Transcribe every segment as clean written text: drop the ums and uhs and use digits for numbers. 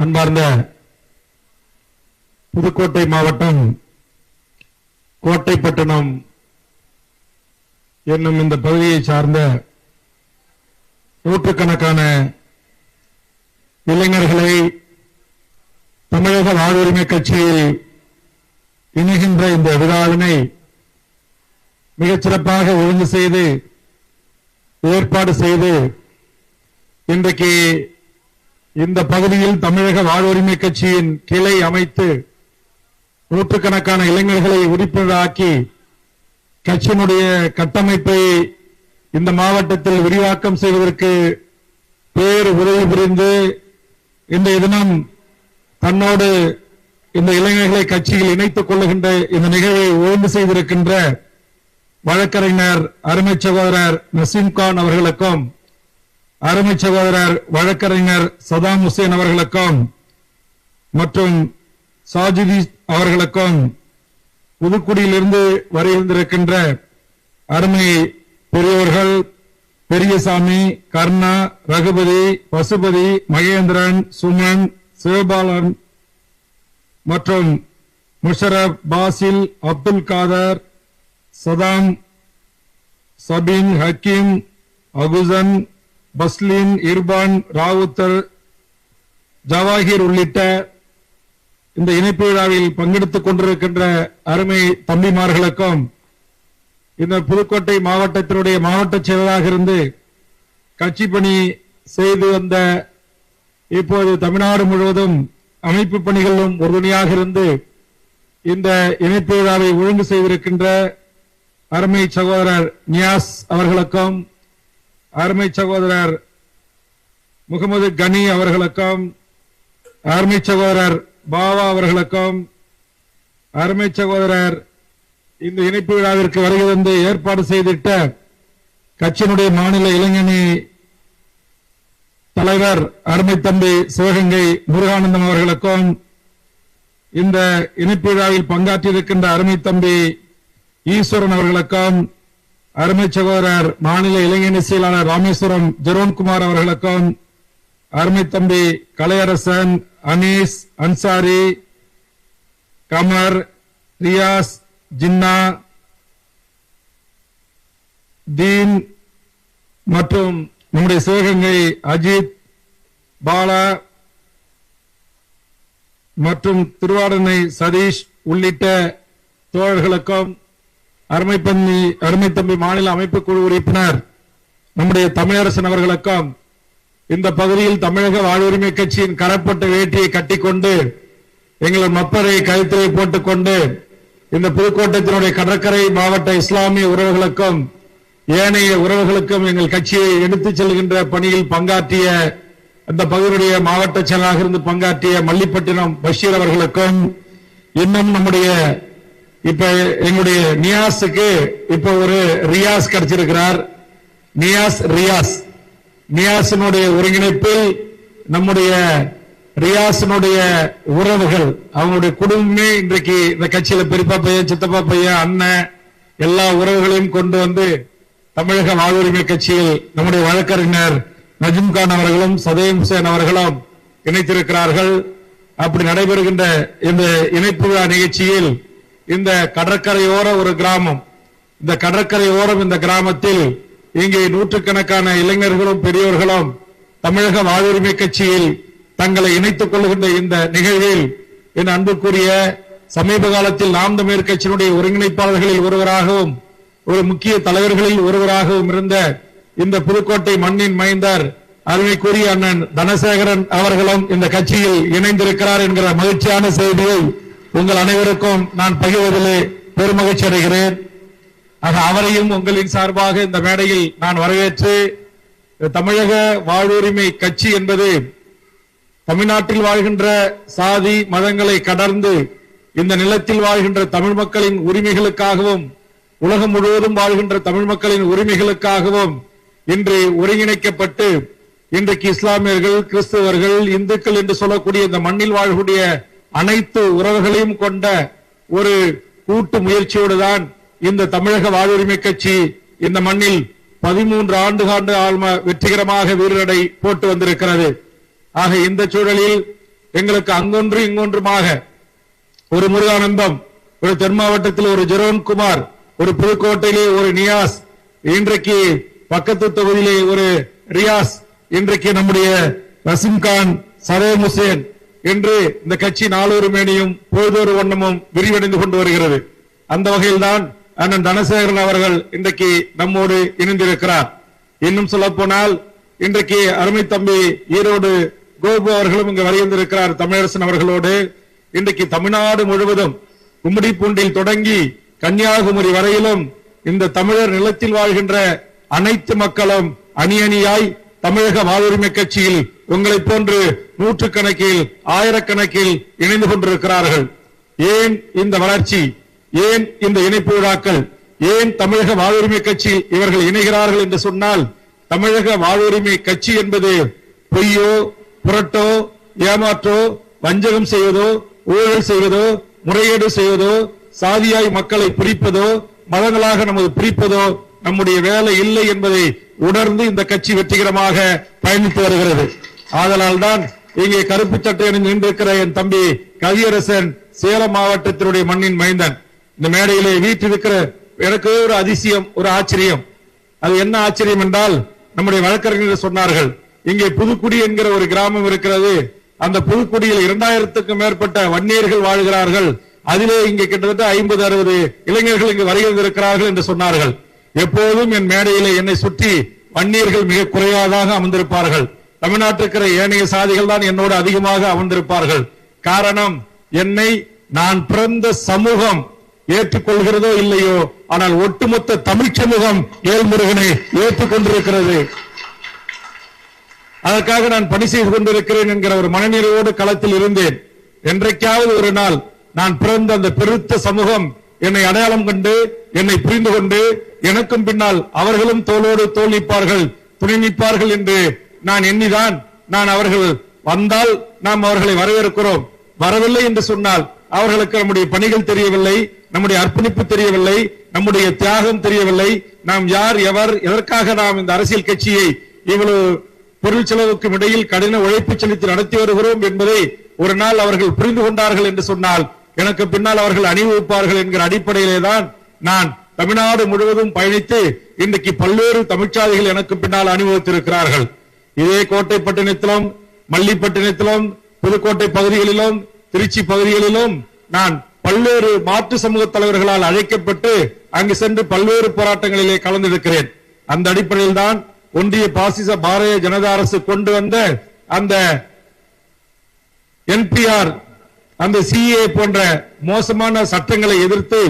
அன்பார்ந்த புதுக்கோட்டை மாவட்டம் கோட்டைப்பட்டினம் என்னும் இந்த பகுதியை சார்ந்த நூற்றுக்கணக்கான இளைஞர்களை தமிழக வாழ்வுரிமை கட்சியில் இணைகின்ற இந்த விழாவினை மிகச்சிறப்பாக ஒழுங்கு செய்து ஏற்பாடு செய்து இன்றைக்கு இந்த பகுதியில் தமிழக வாழ்வுரிமை கட்சியின் கிளை அமைத்து நூற்றுக்கணக்கான இளைஞர்களை உறுப்பினராக்கி கட்சியினுடைய கட்டமைப்பை இந்த மாவட்டத்தில் விரிவாக்கம் செய்வதற்கு பேர் உதவி புரிந்து இன்றைய தினம் தன்னோடு இந்த இளைஞர்களை கட்சியில் இணைத்துக் கொள்ளுகின்ற இந்த நிகழ்வை ஒழுங்கு செய்திருக்கின்ற வழக்கறிஞர் அருமை சகோதரர் நசீம்கான் அவர்களுக்கும் அருமை சகோதரர் வழக்கறிஞர் சதாம் ஹுசேன் அவர்களுக்கும் மற்றும் சாஜிதி அவர்களுக்கும் புதுக்குடியிலிருந்து வருகின்றிருக்கின்ற அருமை பெரியோர்கள் பெரியசாமி, கர்ணா, ரகுபதி, பசுபதி, மகேந்திரன், சுமன், சிவபாலன் மற்றும் முஷரப், பாசில், அப்துல் காதர், சதாம், சபீன், ஹக்கீம், அகுசன், பஸ்லின், இர்பான், ராவுத்தர், ஜவாஹிர் உள்ளிட்ட இந்த இணைப்பு விழாவில் பங்கெடுத்துக் கொண்டிருக்கின்ற அருமை தம்பிமார்களுக்கும் இந்த புதுக்கோட்டை மாவட்டத்தினுடைய மாவட்ட செயலராக இருந்து கட்சி பணி செய்து வந்த இப்போது தமிழ்நாடு முழுவதும் அமைப்பு பணிகளிலும் உறுதுணையாக இருந்து இந்த இணைப்பு விழாவை ஒழுங்கு செய்திருக்கின்ற அருமை சகோதரர் நியாஸ் அவர்களுக்கும் அருமை சகோதரர் முகமது கனி அவர்களுக்கும் அருமை சகோதரர் பாவா அவர்களுக்கும் அருமை சகோதரர் இந்த இணைப்பு விழாவிற்கு வருகை வந்து ஏற்பாடு செய்திட்ட கட்சியினுடைய மாநில இளைஞணி தலைவர் அருமை தம்பி சிவகங்கை முருகானந்தம் அவர்களுக்கும் இந்த இணைப்பு விழாவில் பங்காற்றியிருக்கின்ற அருமை தம்பி ஈஸ்வரன் அவர்களுக்கும் அருமை சகோதரர் மாநில இளைஞணி செயலாளர் ராமேஸ்வரம் ஜெரோன்குமார் அவர்களுக்கும் அருமை தம்பி கலையரசன், அனீஸ், அன்சாரி, கமர், ரியாஸ், ஜின்னா, தீன் மற்றும் நம்முடைய சிவகங்கை அஜித், பாலா மற்றும் திருவாடனை சதீஷ் உள்ளிட்ட தோழர்களுக்கும் அருமை தம்பி மாநில அமைப்பு குழு உறுப்பினர் நம்முடைய தமிழரசன் அவர்களுக்கும் இந்த பகுதியில் தமிழக வாழ்வுரிமை கட்சியின் கரப்பட்ட வேட்டியை கட்டிக்கொண்டு எங்கள் மப்பரை கழுத்திலே போட்டுக் கொண்டு இந்த புதுக்கோட்டத்தினுடைய கடற்கரை மாவட்ட இஸ்லாமிய உறவுகளுக்கும் ஏனைய உறவுகளுக்கும் எங்கள் கட்சியை எடுத்துச் செல்கின்ற பணியில் பங்காற்றிய அந்த பகுதியுடைய மாவட்ட செயலாளராக இருந்து பங்காற்றிய மல்லிப்பட்டினம் பஷீர் அவர்களுக்கும் இன்னும் நம்முடைய இப்ப எங்களுடைய நியாஸுக்கு இப்ப ஒரு ரியாஸ் கிடைச்சிருக்கிறார். நியாஸினுடைய ஒருங்கிணைப்பில் நம்முடைய ரியாஸினுடைய உறவுகள் அவங்களுடைய குடும்பமே இன்றைக்கு இந்த கட்சியில பெரியப்பா பையன், சித்தப்பா பையன், அண்ணன் எல்லா உறவுகளையும் கொண்டு வந்து தமிழக வாழ்வுரிமை கட்சியில் நம்முடைய வழக்கறிஞர் நஜீம்கான் அவர்களும் சதீம் ஹுசேன் அவர்களும் இணைத்திருக்கிறார்கள். அப்படி நடைபெறுகின்ற இந்த இணைப்பு விழா நிகழ்ச்சியில் இந்த கடற்கரையோர ஒரு கிராமம், இந்த கடற்கரையோரம் இந்த கிராமத்தில் இங்கே நூற்றுக்கணக்கான இளைஞர்களும் பெரியோர்களும் தமிழக வாழ்வுரிமை கட்சியில் தங்களை இணைத்துக் கொள்கின்ற இந்த நிகழ்வில் என் அன்புக்குரிய சமீப காலத்தில் நாம் தமிழர் கட்சியினுடைய ஒருங்கிணைப்பாளர்களில் ஒருவராகவும் ஒரு முக்கிய தலைவர்களில் ஒருவராகவும் இருந்த இந்த புதுக்கோட்டை மண்ணின் மைந்தர் அருமைக்குரிய அண்ணன் தனசேகரன் அவர்களும் இந்த கட்சியில் இணைந்திருக்கிறார் என்கிற மகிழ்ச்சியான செய்தியை உங்கள் அனைவருக்கும் நான் பகிர்வதிலே பெருமகிழ்ச்சி அடைகிறேன். ஆக அவரையும் உங்களின் சார்பாக இந்த மேடையில் நான் வரவேற்று தமிழக வாழ்வுரிமை கட்சி என்பது தமிழ்நாட்டில் வாழ்கின்ற சாதி மதங்களை கடந்து இந்த நிலத்தில் வாழ்கின்ற தமிழ் மக்களின் உரிமைகளுக்காகவும் உலகம் முழுவதும் வாழ்கின்ற தமிழ் மக்களின் உரிமைகளுக்காகவும் இன்று ஒருங்கிணைக்கப்பட்டு இன்றைக்கு இஸ்லாமியர்கள், கிறிஸ்தவர்கள், இந்துக்கள் என்று சொல்லக்கூடிய இந்த மண்ணில் வாழக்கூடிய அனைத்து உறவுகளையும் கொண்ட ஒரு கூட்டு முயற்சியோடு தான் இந்த தமிழக வாழ்வுரிமை கட்சி இந்த மண்ணில் 13 ஆண்டு வெற்றிகரமாக வீரநடை போட்டு வந்திருக்கிறது. ஆக இந்த சூழலில் எங்களுக்கு அங்கொன்று இங்கொன்றுமாக ஒரு முருகானந்தம், ஒரு தென் மாவட்டத்தில் ஒரு ஜெரோன்குமார், ஒரு புதுக்கோட்டையிலே ஒரு நியாஸ், இன்றைக்கு பக்கத்து தொகுதியிலே ஒரு ரியாஸ், இன்றைக்கு நம்முடைய ரசிம்கான், சரேம் ஹுசேன் என்று இந்த கட்சி நாளொரு மேனியும் பொழுதொரு வண்ணமும் விரிவடைந்து கொண்டு வருகிறது. அந்த வகையில்தான் அண்ணன் தனசேகரன் அவர்கள் இன்றைக்கு நம்மோடு இணைந்திருக்கிறார். இன்னும் சொல்ல போனால் இன்றைக்கு அருமை தம்பி ஈரோடு கோபு அவர்களும் இங்கு வருகின்றிருக்கிறார் தமிழரசன் அவர்களோடு. இன்றைக்கு தமிழ்நாடு முழுவதும் கும்மிடிப்பூண்டில் தொடங்கி கன்னியாகுமரி வரையிலும் இந்த தமிழர் நிலத்தில் வாழ்கின்ற அனைத்து மக்களும் அணி அணியாய் தமிழக வாழ்வுரிமை கட்சியில் உங்களை போன்று நூற்றுக்கணக்கில் ஆயிரக்கணக்கில் இணைந்து கொண்டிருக்கிறார்கள். ஏன் இந்த வளர்ச்சி, ஏன் இந்த இணைப்பு விழாக்கள், ஏன் தமிழக வாழ்வுரிமை கட்சி இவர்கள் இணைகிறார்கள் என்று சொன்னால், தமிழக வாழ்வுரிமை கட்சி என்பது பொய்யோ புரட்டோ ஏமாற்றோ வஞ்சகம் செய்வதோ ஊழல் செய்வதோ முறையீடு செய்வதோ சாதியாய் மக்களை பிரிப்பதோ மதங்களாக நமது பிரிப்பதோ நம்முடைய வேலை இல்லை என்பதை உணர்ந்து இந்த கட்சி வெற்றிகரமாக பயணித்து வருகிறது. ஆதலால் தான் இங்கே கருப்பு சட்டை நின்றிருக்கிற என் தம்பி கவியரசன் சேலம் மாவட்டத்தினுடைய மண்ணின் மைந்தன் இந்த மேடையிலே வீட்டிருக்கிற எனக்கு ஒரு அதிசயம், ஒரு ஆச்சரியம். அது என்ன ஆச்சரியம் என்றால், நம்முடைய வழக்கறிஞர்கள் சொன்னார்கள், இங்கே புதுக்குடி என்கிற ஒரு கிராமம் இருக்கிறது, அந்த புதுக்குடியில் 2000க்கும் மேற்பட்ட வன்னியர்கள் வாழ்கிறார்கள், அதிலே இங்கே கிட்டத்தட்ட 50-60 இளைஞர்கள் இங்கு வருகிறார்கள் என்று சொன்னார்கள். எப்போதும் என் மேடையிலே என்னை சுற்றி வன்னியர்கள் மிக குறைவாக அமர்ந்திருப்பார்கள். தமிழ்நாட்டில் இருக்கிற ஏனைய சாதிகள் தான் என்னோடு அதிகமாக அமர்ந்திருப்பார்கள். காரணம், என்னை நான் பிறந்த சமூகம் ஏற்றுக்கொள்கிறதோ இல்லையோ, ஆனால் ஒட்டுமொத்த தமிழ் சமூகம் ஏழ்முருகனை ஏற்றுக்கொண்டிருக்கிறது. அதற்காக நான் பணி செய்து கொண்டிருக்கிறேன் என்கிற ஒரு மனநிறைவோடு களத்தில் இருந்தேன். என்றைக்காவது ஒரு நாள் நான் பிறந்த அந்த பெருத்த சமூகம் என்னை அடையாளம் கண்டு என்னை புரிந்து கொண்டு எனக்கும் பின்னால் அவர்களும் தோளோடு தோள் நிற்பார்கள், துணை நிற்பார்கள் என்று நான் எண்ணிதான் நான் அவர்கள் வந்தால் நாம் அவர்களை வரவேற்கிறோம், வரவில்லை என்று சொன்னால் அவர்களுக்கு நம்முடைய பணிகள் தெரியவில்லை, நம்முடைய அர்ப்பணிப்பு தெரியவில்லை, நம்முடைய தியாகம் தெரியவில்லை, நாம் யார் எவர் எதற்காக நாம் இந்த அரசியல் கட்சியை இவ்வளவு பொருள் செலவுக்கும் இடையில் கடின உழைப்பு செலுத்தி நடத்தி வருகிறோம் என்பதை ஒரு நாள் அவர்கள் புரிந்து கொண்டார்கள் என்று சொன்னால் எனக்கு பின்னால் அவர்கள் அணிவகுப்பார்கள் என்கிற அடிப்படையிலே தான் நான் தமிழ்நாடு முழுவதும் பயணித்து இன்றைக்கு பல்வேறு தமிழ்ச்சாதிகள் எனக்கு பின்னால் அணிவகுத்திருக்கிறார்கள். இதே கோட்டைப்பட்டினத்திலும் மல்லிப்பட்டினத்திலும் புதுக்கோட்டை பகுதிகளிலும் திருச்சி பகுதிகளிலும் நான் பல்வேறு மாற்று சமூக தலைவர்களால் அழைக்கப்பட்டு அங்கு சென்று பல்வேறு போராட்டங்களிலே கலந்திருக்கிறேன். அந்த அடிப்படையில் தான் ஒன்றிய பாசிச பாரதிய ஜனதா அரசு கொண்டு வந்த அந்த என்பிஆர், அந்த சிஏ போன்ற மோசமான சட்டங்களை எதிர்த்து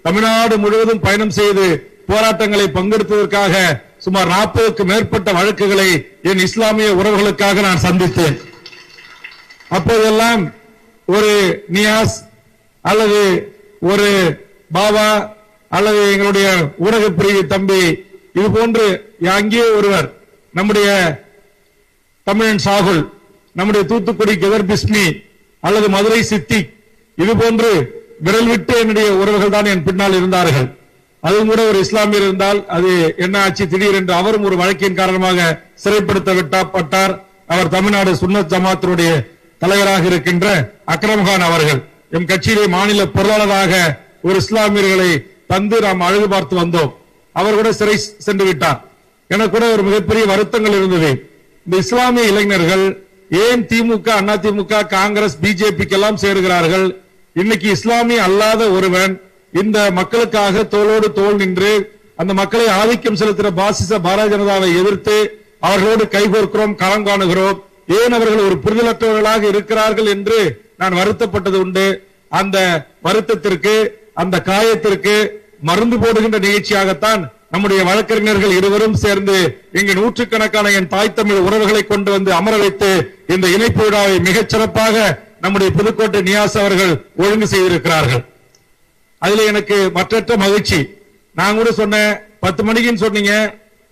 தமிழ்நாடு முழுவதும் பயணம் செய்து போராட்டங்களை பங்கெடுத்ததற்காக சுமார் 40க்கும் மேற்பட்ட வழக்குகளை என் இஸ்லாமிய உறவுகளுக்காக நான் சந்தித்தேன். அப்போதெல்லாம் ஒரு நியாஸ் அல்லது ஒரு பாபா அல்லது எங்களுடைய ஊடக பிரிவு தம்பி இது போன்று அங்கே ஒருவர், நம்முடைய தமிழன் சாகுல், நம்முடைய தூத்துக்குடி கெதர் பிஸ்மி அல்லது மதுரை சித்திக், இது போன்று விரல் விட்டு என்னுடைய உறவுகள் தான் என் பின்னால் இருந்தார்கள். அதுவும் கூட ஒரு இஸ்லாமியர் இருந்தால் அது என்ன ஆச்சு திடீரென்று அவரும் ஒரு வழக்கின் காரணமாக சிறைப்படுத்தப்பட்டார். அவர் தமிழ்நாடு சுன்னத் ஜமாத்தினுடைய தலைவராக இருக்கின்ற அக்ரம்கான் அவர்கள் எம் கட்சியிலே மாநில பொருளாளராக ஒரு இஸ்லாமியர்களை தந்து நாம் அழகு பார்த்து வந்தோம். அவர் கூட சிறை சென்று விட்டார். எனக்கு கூட ஒரு மிகப்பெரிய வருத்தங்கள் இருந்தது. இந்த இஸ்லாமிய இளைஞர்கள் ஏன் திமுக, அண்ணா திமுக, காங்கிரஸ், பிஜேபிக்கு எல்லாம் சேருகிறார்கள்? இன்னைக்கு இஸ்லாமிய அல்லாத ஒருவன் இந்த மக்களுக்காக தோளோடு தோள் நின்று அந்த மக்களை ஆதிக்கம் செலுத்துகிற பாசிச பாரதிய ஜனதாவை எதிர்த்து அவர்களோடு கைகோர்க்கிறோம், களம் காணுகிறோம். ஏன் அவர்கள் ஒரு புரிதலற்றவர்களாக இருக்கிறார்கள் என்று நான் வருத்தப்பட்டது உண்டு. அந்த வருத்தத்திற்கு, அந்த காயத்திற்கு மருந்து போடுகின்ற நிகழ்ச்சியாகத்தான் நம்முடைய வழக்கறிஞர்கள் இருவரும் சேர்ந்து இங்கு நூற்றுக்கணக்கான என் தாய் தமிழ் உறவுகளை கொண்டு வந்து அமர வைத்து இந்த இணைப்பு விழாவை மிகச் சிறப்பாக நம்முடைய புதுக்கோட்டை நியாஸ் அவர்கள் ஒழுங்கு செய்திருக்கிறார்கள். அதுல எனக்கு மற்றற்ற மகிழ்ச்சி. நான் கூட சொன்னேன், 10 மணிக்குன்னு சொன்னீங்க,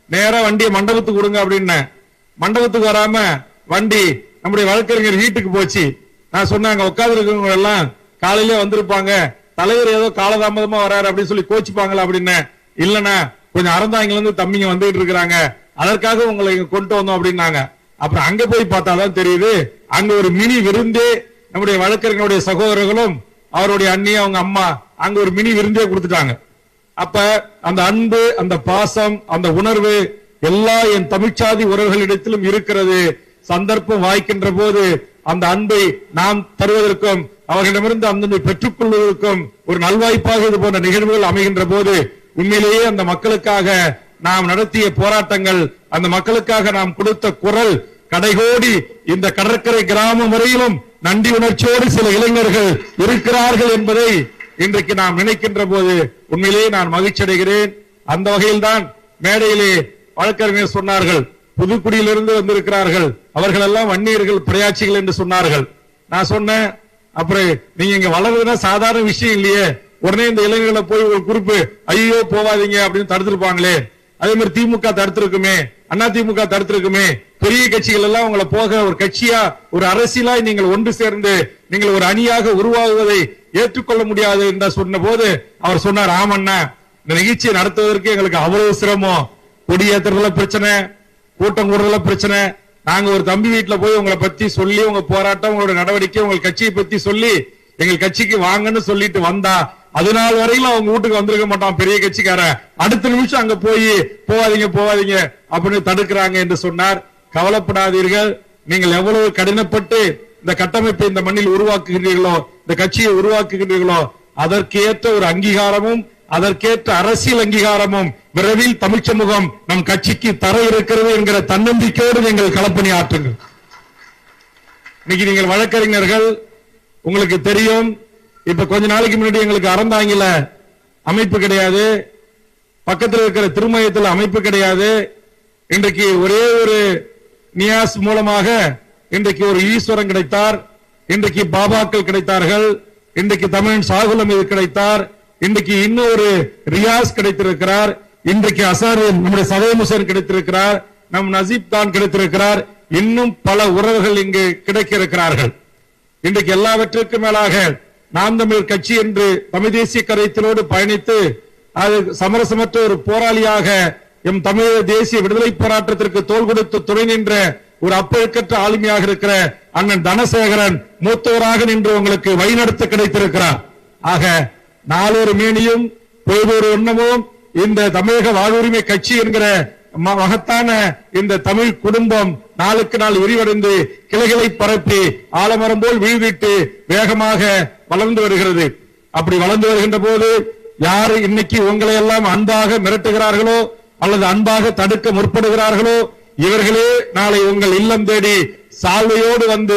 நேரா வண்டியை மண்டபத்துக்கு கொடுங்க அப்படின்னு. மண்டபத்துக்கு வராம வண்டி நம்முடைய வழக்கறிஞர் வீட்டுக்கு போச்சு. நான் சொன்னாங்க, உட்கார்ந்து இருக்கிறவங்க எல்லாம் காலையில வந்திருப்பாங்க, தலைவர் ஏதோ காலதாமதமா வராரு அப்படின்னு சொல்லி கோச்சுப்பாங்களா அப்படின்னு. இல்லன்னா கொஞ்சம் அறந்தாங்கில இருந்து தம்பிங்க வந்துட்டு இருக்கிறாங்க, அதற்காக உங்களை கொண்டு வந்தோம் அப்படின்னாங்க. அப்புறம் அங்க போய் பார்த்தாதான் தெரியுது, அங்க ஒரு மினி விருந்தே நம்முடைய வழக்கறிஞருடைய சகோதரர்களும் அவருடைய அண்ணி அவங்க அம்மா அங்க ஒரு மினி விருந்தே கொடுத்துட்டாங்க. அப்ப அந்த அன்பு, அந்த பாசம், அந்த உணர்வு எல்லா என் தமிழ்ச்சாதி உறவுகளிடத்திலும் இருக்கிறது. சந்தர்ப்பம் வாய்க்கின்ற போது அந்த அன்பை நாம் தருவதற்கும் அவர்களிடமிருந்து அந்த பெற்றுக் கொள்வதற்கும் ஒரு நல்வாய்ப்பாக இது போன்ற நிகழ்வுகள் அமைகின்ற போது உண்மையிலேயே அந்த மக்களுக்காக நாம் நடத்திய போராட்டங்கள், அந்த மக்களுக்காக நாம் கொடுத்த குரல் கடைகோடி இந்த கடற்கரை கிராமம் வரையிலும் நன்றி உணர்ச்சியோடு சில இளைஞர்கள் இருக்கிறார்கள் என்பதை இன்றைக்கு நாம் நினைக்கின்ற போது உண்மையிலேயே நான் மகிழ்ச்சி அடைகிறேன். அந்த வகையில் தான் மேடையிலே வழக்கறிஞர் சொன்னார்கள், புதுக்குடியிலிருந்து வந்திருக்கிறார்கள், அவர்கள் எல்லாம் வன்னியர்கள், பிரயாட்சிகள் என்று சொன்னார்கள். நான் சொன்னேன், அப்புறம் நீங்க இங்க வளர்றதுன்னா சாதாரண விஷயம் இல்லையே, உடனே இந்த இளைஞர்களை போய் ஒரு குறிப்பு ஐயோ போவாதீங்க அப்படின்னு தடுத்திருப்பாங்களே, அதே மாதிரி திமுக தடுத்திருக்குமே, அண்ணா திமுக தடுத்திருக்குமே, பெரிய கட்சிகள் எல்லாம் உங்களை போக ஒரு கட்சியா ஒரு அரசியலாய் நீங்கள் ஒன்று சேர்ந்து நீங்கள் ஒரு அணியாக உருவாகுவதை ஏற்றுக்கொள்ள முடியாது என்று சொன்ன போது அவர் சொன்னார், ஆமண்ணா இந்த நிகழ்ச்சியை நடத்துவதற்கு எங்களுக்கு அவ்வளவு சிரமம், கொடியேற்றுறதுல பிரச்சனை, கூட்டம் கூடுறதுல பிரச்சனை, நாங்க ஒரு தம்பி வீட்டுல போய் உங்களை பத்தி சொல்லி உங்க போராட்டம், உங்களோட நடவடிக்கை, உங்க கட்சியை பத்தி சொல்லி எங்கள் கட்சிக்கு வாங்கன்னு சொல்லிட்டு வந்தா அது நாள் வரையிலும் அவங்க வீட்டுக்கு வந்திருக்க மாட்டான் பெரிய கட்சிக்கார, அடுத்த நிமிஷம் அங்க போய் போவாதீங்க போவாதீங்க அப்படின்னு தடுக்கிறாங்க என்று சொன்னார். கவலைப்படாதீர்கள், நீங்கள் எவ்வளவு கடினப்பட்டு இந்த கட்டமைப்பை இந்த மண்ணில் உருவாக்குகிறீர்களோ, இந்த கட்சியை உருவாக்குகிறீர்களோ, அதற்கேற்ற ஒரு அங்கீகாரமும் அதற்கேற்ற அரசியல் அங்கீகாரமும் விரைவில் தமிழ் சமூகம் நம் கட்சிக்கு தர இருக்கிறது என்கிற தன்னம்பிக்கையோடு நீங்கள் களப்பணி ஆற்றுங்கள். இன்னைக்கு நீங்கள் வழக்கறிஞர்கள், உங்களுக்கு தெரியும், இப்ப கொஞ்ச நாளைக்கு முன்னாடி எங்களுக்கு அறந்தாங்கில அமைப்பு கிடையாது, பக்கத்தில் இருக்கிற திருமயத்தில் அமைப்பு கிடையாது. இன்றைக்கு ஒரே ஒரு நியாஸ் மூலமாக இன்றைக்கு ஒரு ஈஸ்வரன் கிடைத்தார், இன்றைக்கு பாபாக்கள் கிடைத்தார்கள், இன்றைக்கு தமிழன் சாகுலம் இது கிடைத்தார், இன்றைக்கு இன்னொரு ரியாஸ் கிடைத்திருக்கிறார், இன்றைக்கு அசாரியன் நம்முடைய சதயம் ஹுசேன் கிடைத்திருக்கிறார், நம் நசீப் தான் கிடைத்திருக்கிறார், இன்னும் பல உறவுகள் இங்கு கிடைக்க இருக்கிறார்கள். இன்றைக்கு எல்லாவற்றிற்கும் மேலாக நாம் தமிழர் கட்சி என்று தமிழ் தேசிய கரையத்திலோடு பயணித்து அது சமரசமற்ற ஒரு போராளியாக எம் தமிழக தேசிய விடுதலை போராட்டத்திற்கு தோள் கொடுத்து துணை நின்ற ஒரு அப்பழுக்கற்ற ஆளுமையாக இருக்கிற அண்ணன் தனசேகரன் மூத்தவராக நின்று உங்களுக்கு வழிநடத்த கிடைத்திருக்கிறார். ஆக நாளொரு மேனியும் பொழுதொரு எண்ணமும் இந்த தமிழக வாழ்வுரிமை கட்சி என்கிற மகத்தான இந்த தமிழ் குடும்பம் நாளுக்கு நாள் விரிவடைந்து கிளைகளை பரப்பி ஆலமரம் போல் வீழ்விட்டு வேகமாக வளர்ந்து வருகிறது. அப்படி வளர்ந்து வருகின்ற போது யாரு இன்னைக்கு உங்களை எல்லாம் அன்பாக மிரட்டுகிறார்களோ அல்லது அன்பாக தடுக்க முற்படுகிறார்களோ, இவர்களே நாளை உங்கள் இல்லம் தேடி சால்வையோடு வந்து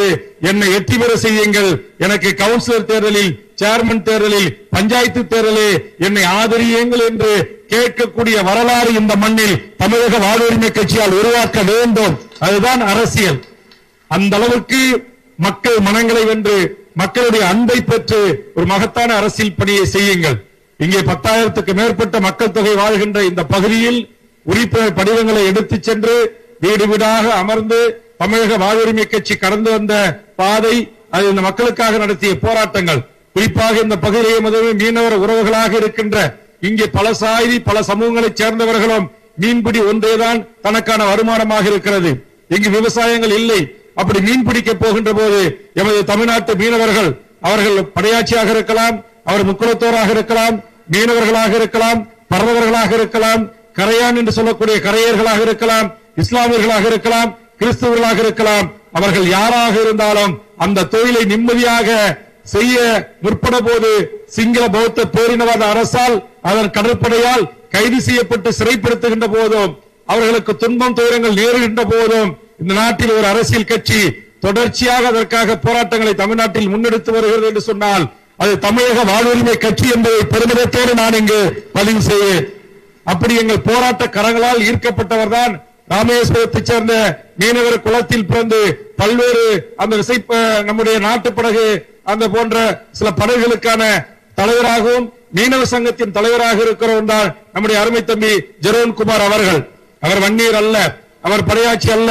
என்னை வெற்றி பெற செய்யுங்கள், எனக்கு கவுன்சிலர் தேர்தலில், சேர்மன் தேர்தலில், பஞ்சாயத்து தேர்தலில் என்னை ஆதரியுங்கள் என்று கேட்கக்கூடிய வரலாறு இந்த மண்ணில் தமிழக வாழ்வுரிமை கட்சியால் உருவாக்க வேண்டும். அதுதான் அரசியல். அந்த அளவுக்கு மக்கள் மனங்களை வென்று மக்களுடைய அன்பை பெற்று ஒரு மகத்தான அரசியல் பணியை செய்யுங்கள். இங்கே 10,000க்கு மேற்பட்ட மக்கள் தொகை வாழ்கின்ற இந்த பகுதியில் உறுப்பினர் படிவங்களை எடுத்துச் சென்று வீடு வீடாக அமர்ந்து தமிழக வாழ்வுரிமை கட்சி கடந்து வந்த பாதை, அது இந்த மக்களுக்காக நடத்திய போராட்டங்கள், குறிப்பாக இந்த பகுதியை முதலில் மீனவர் உறவுகளாக இருக்கின்ற இங்கே பல சாதி பல சமூகங்களைச் சேர்ந்தவர்களும் மீன்பிடி ஒன்றேதான் தனக்கான வருமானமாக இருக்கிறது. இங்கு விவசாயங்கள் இல்லை. அப்படி மீன் பிடிக்க போகின்ற போது எமது தமிழ்நாட்டு மீனவர்கள், அவர்கள் படையாட்சியாக இருக்கலாம், அவர் முக்குளத்தோராக இருக்கலாம், மீனவர்களாக இருக்கலாம், பறவர்களாக இருக்கலாம், கரையான் என்று சொல்லக்கூடிய கரையர்களாக இருக்கலாம், இஸ்லாமியர்களாக இருக்கலாம், கிறிஸ்தவர்களாக இருக்கலாம், அவர்கள் யாராக இருந்தாலும் அந்த தொழிலை நிம்மதியாக செய்ய முற்பட போது சிங்கள பௌத்த பேரினவாத அரசால் அதன் கடற்படையால் கைது செய்யப்பட்டு சிறைப்படுத்துகின்ற போதும், அவர்களுக்கு துன்பம் துயரங்கள் நேருகின்ற போதும் இந்த நாட்டில் ஒரு அரசியல் கட்சி தொடர்ச்சியாக அதற்காக போராட்டங்களை தமிழ்நாட்டில் முன்னெடுத்து வருகிறது என்று சொன்னால் அது தமிழக வாழ்வுரிமை கட்சி என்பதை பெருமிதத்தோடு நான் இங்கு பதிவு செய்வேன். அப்படி எங்கள் போராட்ட கரங்களால் ஈர்க்கப்பட்டவர் தான் ராமேஸ்வரத்தைச் சேர்ந்த மீனவர் குளத்தில் பிறந்து பல்வேறு அந்த விசை நம்முடைய நாட்டு படகு அந்த போன்ற சில படகுகளுக்கான தலைவராகவும் மீனவ சங்கத்தின் தலைவராக இருக்கிறவர் தான் நம்முடைய அருமை தம்பி ஜெரோன்குமார் அவர்கள். அவர் வன்னியர் அல்ல, அவர் படையாட்சி அல்ல.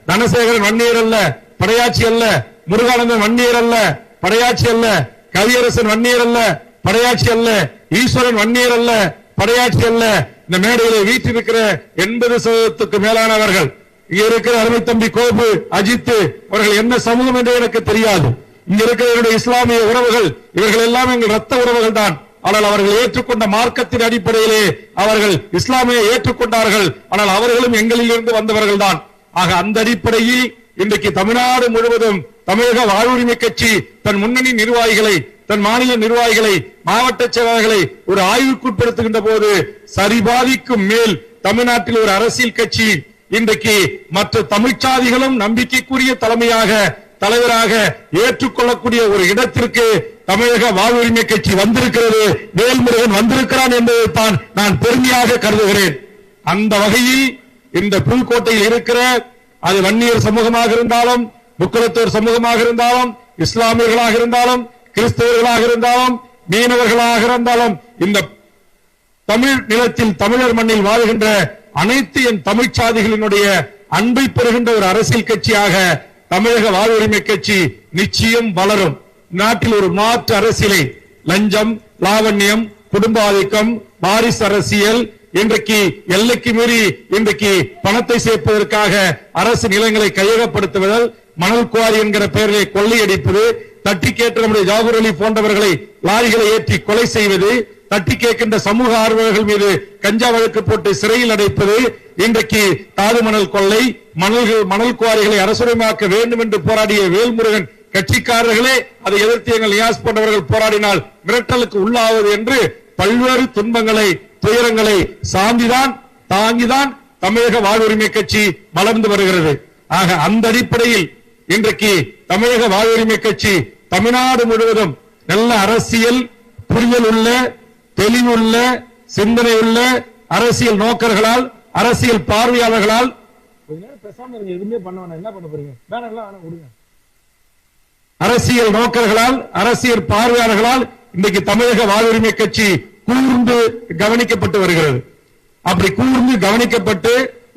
தனசேகரன் வன்னியர் அல்ல, படையாட்சி அல்ல. முருகானந்தன் வன்னியர் அல்ல, படையாட்சி அல்ல. கவியரசன் வன்னியர் அல்ல, படையாட்சி அல்ல. ஈஸ்வரன் வன்னியர் அல்ல, படையாட்சி அல்ல. இந்த மேடையிலே வீட்டிருக்கிற 80% மேலானவர்கள், இங்க இருக்கிற அருமை தம்பி கோபு, அஜித் அவர்கள் என்ன சமூகம் என்று எனக்கு தெரியாது. இங்க இருக்கிற இஸ்லாமிய உறவுகள் இவர்கள் எல்லாம் எங்கள் ரத்த உறவுகள் தான். ஆனால் அவர்கள் ஏற்றுக்கொண்ட மார்க்கத்தின் அடிப்படையிலே அவர்கள் இஸ்லாமியை ஏற்றுக்கொண்டார்கள். ஆனால் அவர்களும் எங்களில் இருந்து வந்தவர்கள் தான். ஆக அந்த அடிப்படையில் இன்றைக்கு தமிழ்நாடு முழுவதும் தமிழக வாழ்வுரிமை கட்சி தன் முன்னணி நிர்வாகிகளை, தன் மாநில நிர்வாகிகளை, மாவட்ட செயலாளர்களை ஒரு ஆய்வுக்குட்படுத்துகின்ற போது சரிபாதிக்கும் மேல் தமிழ்நாட்டில் ஒரு அரசியல் கட்சி இன்றைக்கு மற்ற தமிழ்ச்சாதிகளும் நம்பிக்கைக்குரிய தலைவராக ஏற்றுக்கொள்ளக்கூடிய ஒரு இடத்திற்கு தமிழக வாழ்வுரிமை கட்சி வந்திருக்கிறது. வேல்முருகன் வந்திருக்கிறான் என்பதைத்தான் நான் பெருமையாக கருதுகிறேன். அந்த வகையில் இந்த புதுக்கோட்டையில் இருக்கிற அது வன்னியர் சமூகமாக இருந்தாலும், முக்குளத்தோர் சமூகமாக இருந்தாலும், இஸ்லாமியர்களாக இருந்தாலும், கிறிஸ்தவர்களாக இருந்தாலும், மீனவர்களாக இருந்தாலும், இந்த தமிழ் நிலத்தில் தமிழர் மண்ணில் வாழ்கின்ற அனைத்து என் தமிழ்ச்சாதிகளினுடைய அன்பை பெறுகின்ற ஒரு அரசியல் கட்சியாக தமிழக வாழ்வுரிமை கட்சி நிச்சயம் வளரும். நாட்டில் ஒரு மாற்று அரசியலை, லஞ்சம், லாவண்யம், குடும்ப ஆதிக்கம், வாரிசு அரசியல், இன்றைக்கு எல்லைக்கு மீறி இன்றைக்கு பணத்தை சேர்ப்பதற்காக அரசு நிலங்களை கையகப்படுத்துவதல், மணல் குவாரி என்கிற பெயரிலே கொள்ளையடிப்பது, தட்டி கேட்ட நம்முடைய ஜாகூர் அலி போன்றவர்களை லாரிகளை ஏற்றி கொலை செய்வது, தட்டி கேட்கின்ற சமூக ஆர்வலர்கள் மீது கஞ்சா வழக்கு போட்டு சிறையில் அடைப்பது, இன்றைக்கு தாது மணல் கொள்ளை, மணல் குவாரிகளை அரசுரிமையாக்க வேண்டும் என்று போராடிய வேல்முருகன் கட்சிக்காரர்களே அதை எதிர்த்து எங்கள் நியாஸ் போன்றவர்கள் போராடினால் மிரட்டலுக்கு உள்ளாவது என்று பல்வேறு துன்பங்களை, துயரங்களை தாங்கிதான் தமிழக வாழ்வுரிமை கட்சி வளர்ந்து வருகிறது. ஆக அந்த அடிப்படையில் இன்றைக்கு தமிழக வாழ்வுரிமை கட்சி தமிழ்நாடு முழுவதும் நல்ல அரசியல் புரிதல் உள்ள, தெளிவுள்ள, சிந்தனை உள்ள அரசியல் நோக்கர்களால், அரசியல் பார்வையாளர்களால் எதுவுமே பண்ண என்ன பண்ண போறீங்க, அரசியல் நோக்கர்களால், அரசியல் பார்வையாளர்களால் இன்றைக்கு தமிழக வாழ்வுரிமை கட்சி கூர்ந்து கவனிக்கப்பட்டு வருகிறது. அப்படி கூர்ந்து கவனிக்கப்பட்டு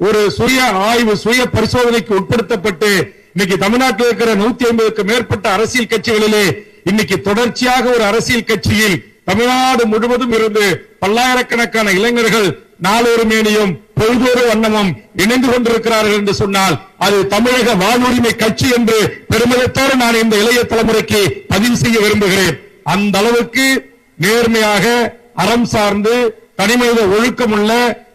ஒரு சுய ஆய்வு, சுய பரிசோதனைக்கு உட்படுத்தப்பட்டு இன்னைக்கு தமிழ்நாட்டில் இருக்கிற 150க்கு மேற்பட்ட அரசியல் கட்சிகளிலே இன்னைக்கு தொடர்ச்சியாக ஒரு அரசியல் கட்சியில் தமிழ்நாடு முழுவதும் இருந்து பல்லாயிரக்கணக்கான இளைஞர்கள் நாளொரு மேனியும் பொழுதொரு வண்ணமும் இணைந்து கொண்டிருக்கிறார்கள் என்று சொன்னால் அது தமிழக வாழ்வுரிமை கட்சி என்று பெருமிதத்தோடு நான் இந்த இளைய தலைமுறைக்கு பதிவு செய்ய விரும்புகிறேன். அந்த அளவுக்கு நேர்மையாக, அறம் சார்ந்து, தனிமனித ஒழுக்கமுள்ள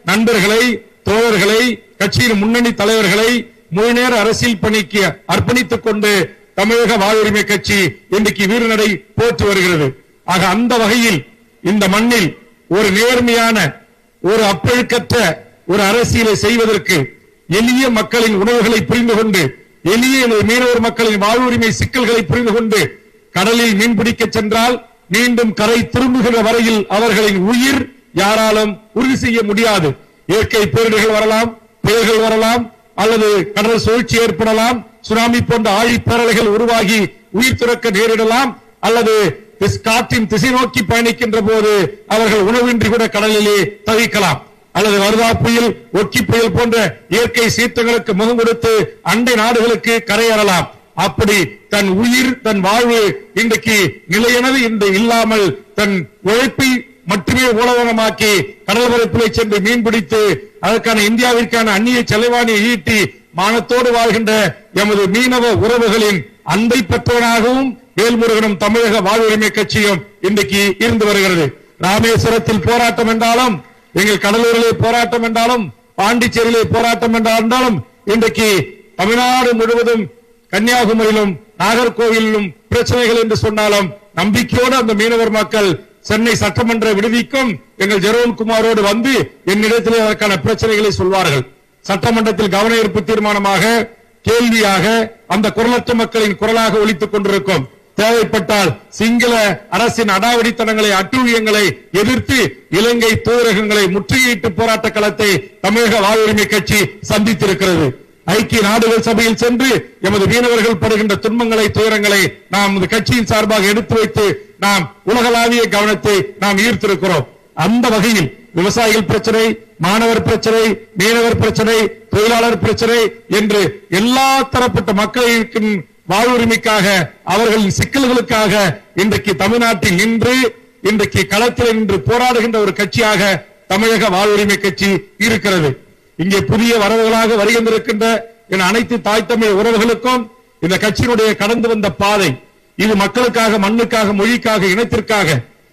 நண்பர்களை, தோழர்களை, கட்சியின் முன்னணி தலைவர்களை முழுநேர அரசியல் பணிக்கு அர்ப்பணித்துக் கொண்டு தமிழக வாழ்வுரிமை கட்சி இன்றைக்கு வீறுநடை போற்று வருகிறது. ஆக அந்த வகையில் இந்த மண்ணில் ஒரு நேர்மையான, ஒரு அப்பழுக்கற்ற ஒரு அரசியலை செய்வதற்கு எளிய மக்களின் உணர்வுகளை புரிந்து கொண்டு, எளிய மீனவர் மக்களின் வாழ்வுரிமை சிக்கல்களை புரிந்து கொண்டு, கடலில் மீன்பிடிக்க சென்றால் மீண்டும் கரை திரும்புகிற வரையில் அவர்களின் உயிர் யாராலும் உறுதி செய்ய முடியாது. இயற்கை பேரிடர்கள் வரலாம், புயல்கள் வரலாம், அல்லது கடல் சுழற்சி ஏற்படலாம், சுனாமி போன்ற ஆழிப்பேரலைகள் உருவாகி உயிர் துறக்க நேரிடலாம், அல்லது காற்றின் திசை நோக்கி பயணிக்கின்ற போது அவர்கள் உணவின்றி கூட கடலிலே தவிக்கலாம், அல்லது வருதா புயல், ஒக்கி புயல் போன்ற இயற்கை சீற்றங்களுக்கு முகம் கொடுத்து அண்டை நாடுகளுக்கு கரையேறலாம். அப்படி தன் உயிர், தன் வாழ்வு இன்றைக்கு நிலையெனது இன்று இல்லாமல் தன் உழைப்பை மட்டுமே மூலதனமாக்கி கடல் பரப்பிலே சென்று மீன்பிடித்து அதற்கான இந்தியாவிற்கான அந்நிய செலவாணியை ஈட்டி மானத்தோடு வாழ்கின்ற எமது மீனவ உறவுகளின் அன்பை பெற்றவனாகவும் வேல்முருகனும் தமிழக வாழ்வுரிமை கட்சியும் இன்றைக்கு இருந்து வருகிறது. ராமேஸ்வரத்தில் போராட்டம் என்றாலும், எங்கள் கடலூரிலே போராட்டம் என்றாலும், பாண்டிச்சேரியிலே போராட்டம் என்றாலும், இன்றைக்கு தமிழ்நாடு முழுவதும் கன்னியாகுமரியிலும் நாகர்கோவிலும் பிரச்சனைகள் என்று சொன்னாலும் நம்பிக்கையோடு அந்த மீனவர் மக்கள் சென்னை சட்டமன்ற விடுதிக்கும் எங்கள் ஜெரோன்குமாரோடு வந்து என்னிடத்திலே அதற்கான பிரச்சனைகளை சொல்வார்கள். சட்டமன்றத்தில் கவன ஈர்ப்பு தீர்மானமாக, கேள்வியாக அந்த குரலற்ற மக்களின் குரலாக ஒலித்துக் கொண்டிருக்கும். தேவைப்பட்டால் சிங்கள அரசின் அடாவடித்தனங்களை, அட்டூழியங்களை எதிர்த்து இலங்கை தூதரகங்களை முற்றுகையிட்டு போராட்ட களத்தை தமிழக வாழ்வுரிமை கட்சி சந்தித்திருக்கிறது. ஐக்கிய நாடுகள் சபையில் சென்று எமது மீனவர்கள் படுகின்ற துன்பங்களை, துயரங்களை நாம் கட்சியின் சார்பாக எடுத்து வைத்து நாம் உலகளாவிய கவனத்தை நாம் ஈர்த்திருக்கிறோம். அந்த வகையில் விவசாயிகள் பிரச்சனை, மாணவர் பிரச்சனை, மீனவர் பிரச்சனை, தொழிலாளர் பிரச்சனை என்று எல்லா தரப்பட்ட மக்களின் வாழ்வுரிமைக்காக, அவர்களின் சிக்கல்களுக்காக இன்றைக்கு தமிழ்நாட்டில் நின்று இன்றைக்கு களத்தில் நின்று போராடுகின்ற ஒரு கட்சியாக தமிழக வாழ்வுரிமை கட்சி இருக்கிறது. இங்கே புதிய வரவுகளாக வருகின்றிருக்கின்ற என் அனைத்து தாய் தமிழ் உறவுகளுக்கும் இந்த கட்சியினுடைய கடந்து வந்த பாதை, இது மக்களுக்காக, மண்ணுக்காக, மொழிக்காக, இனத்திற்காக,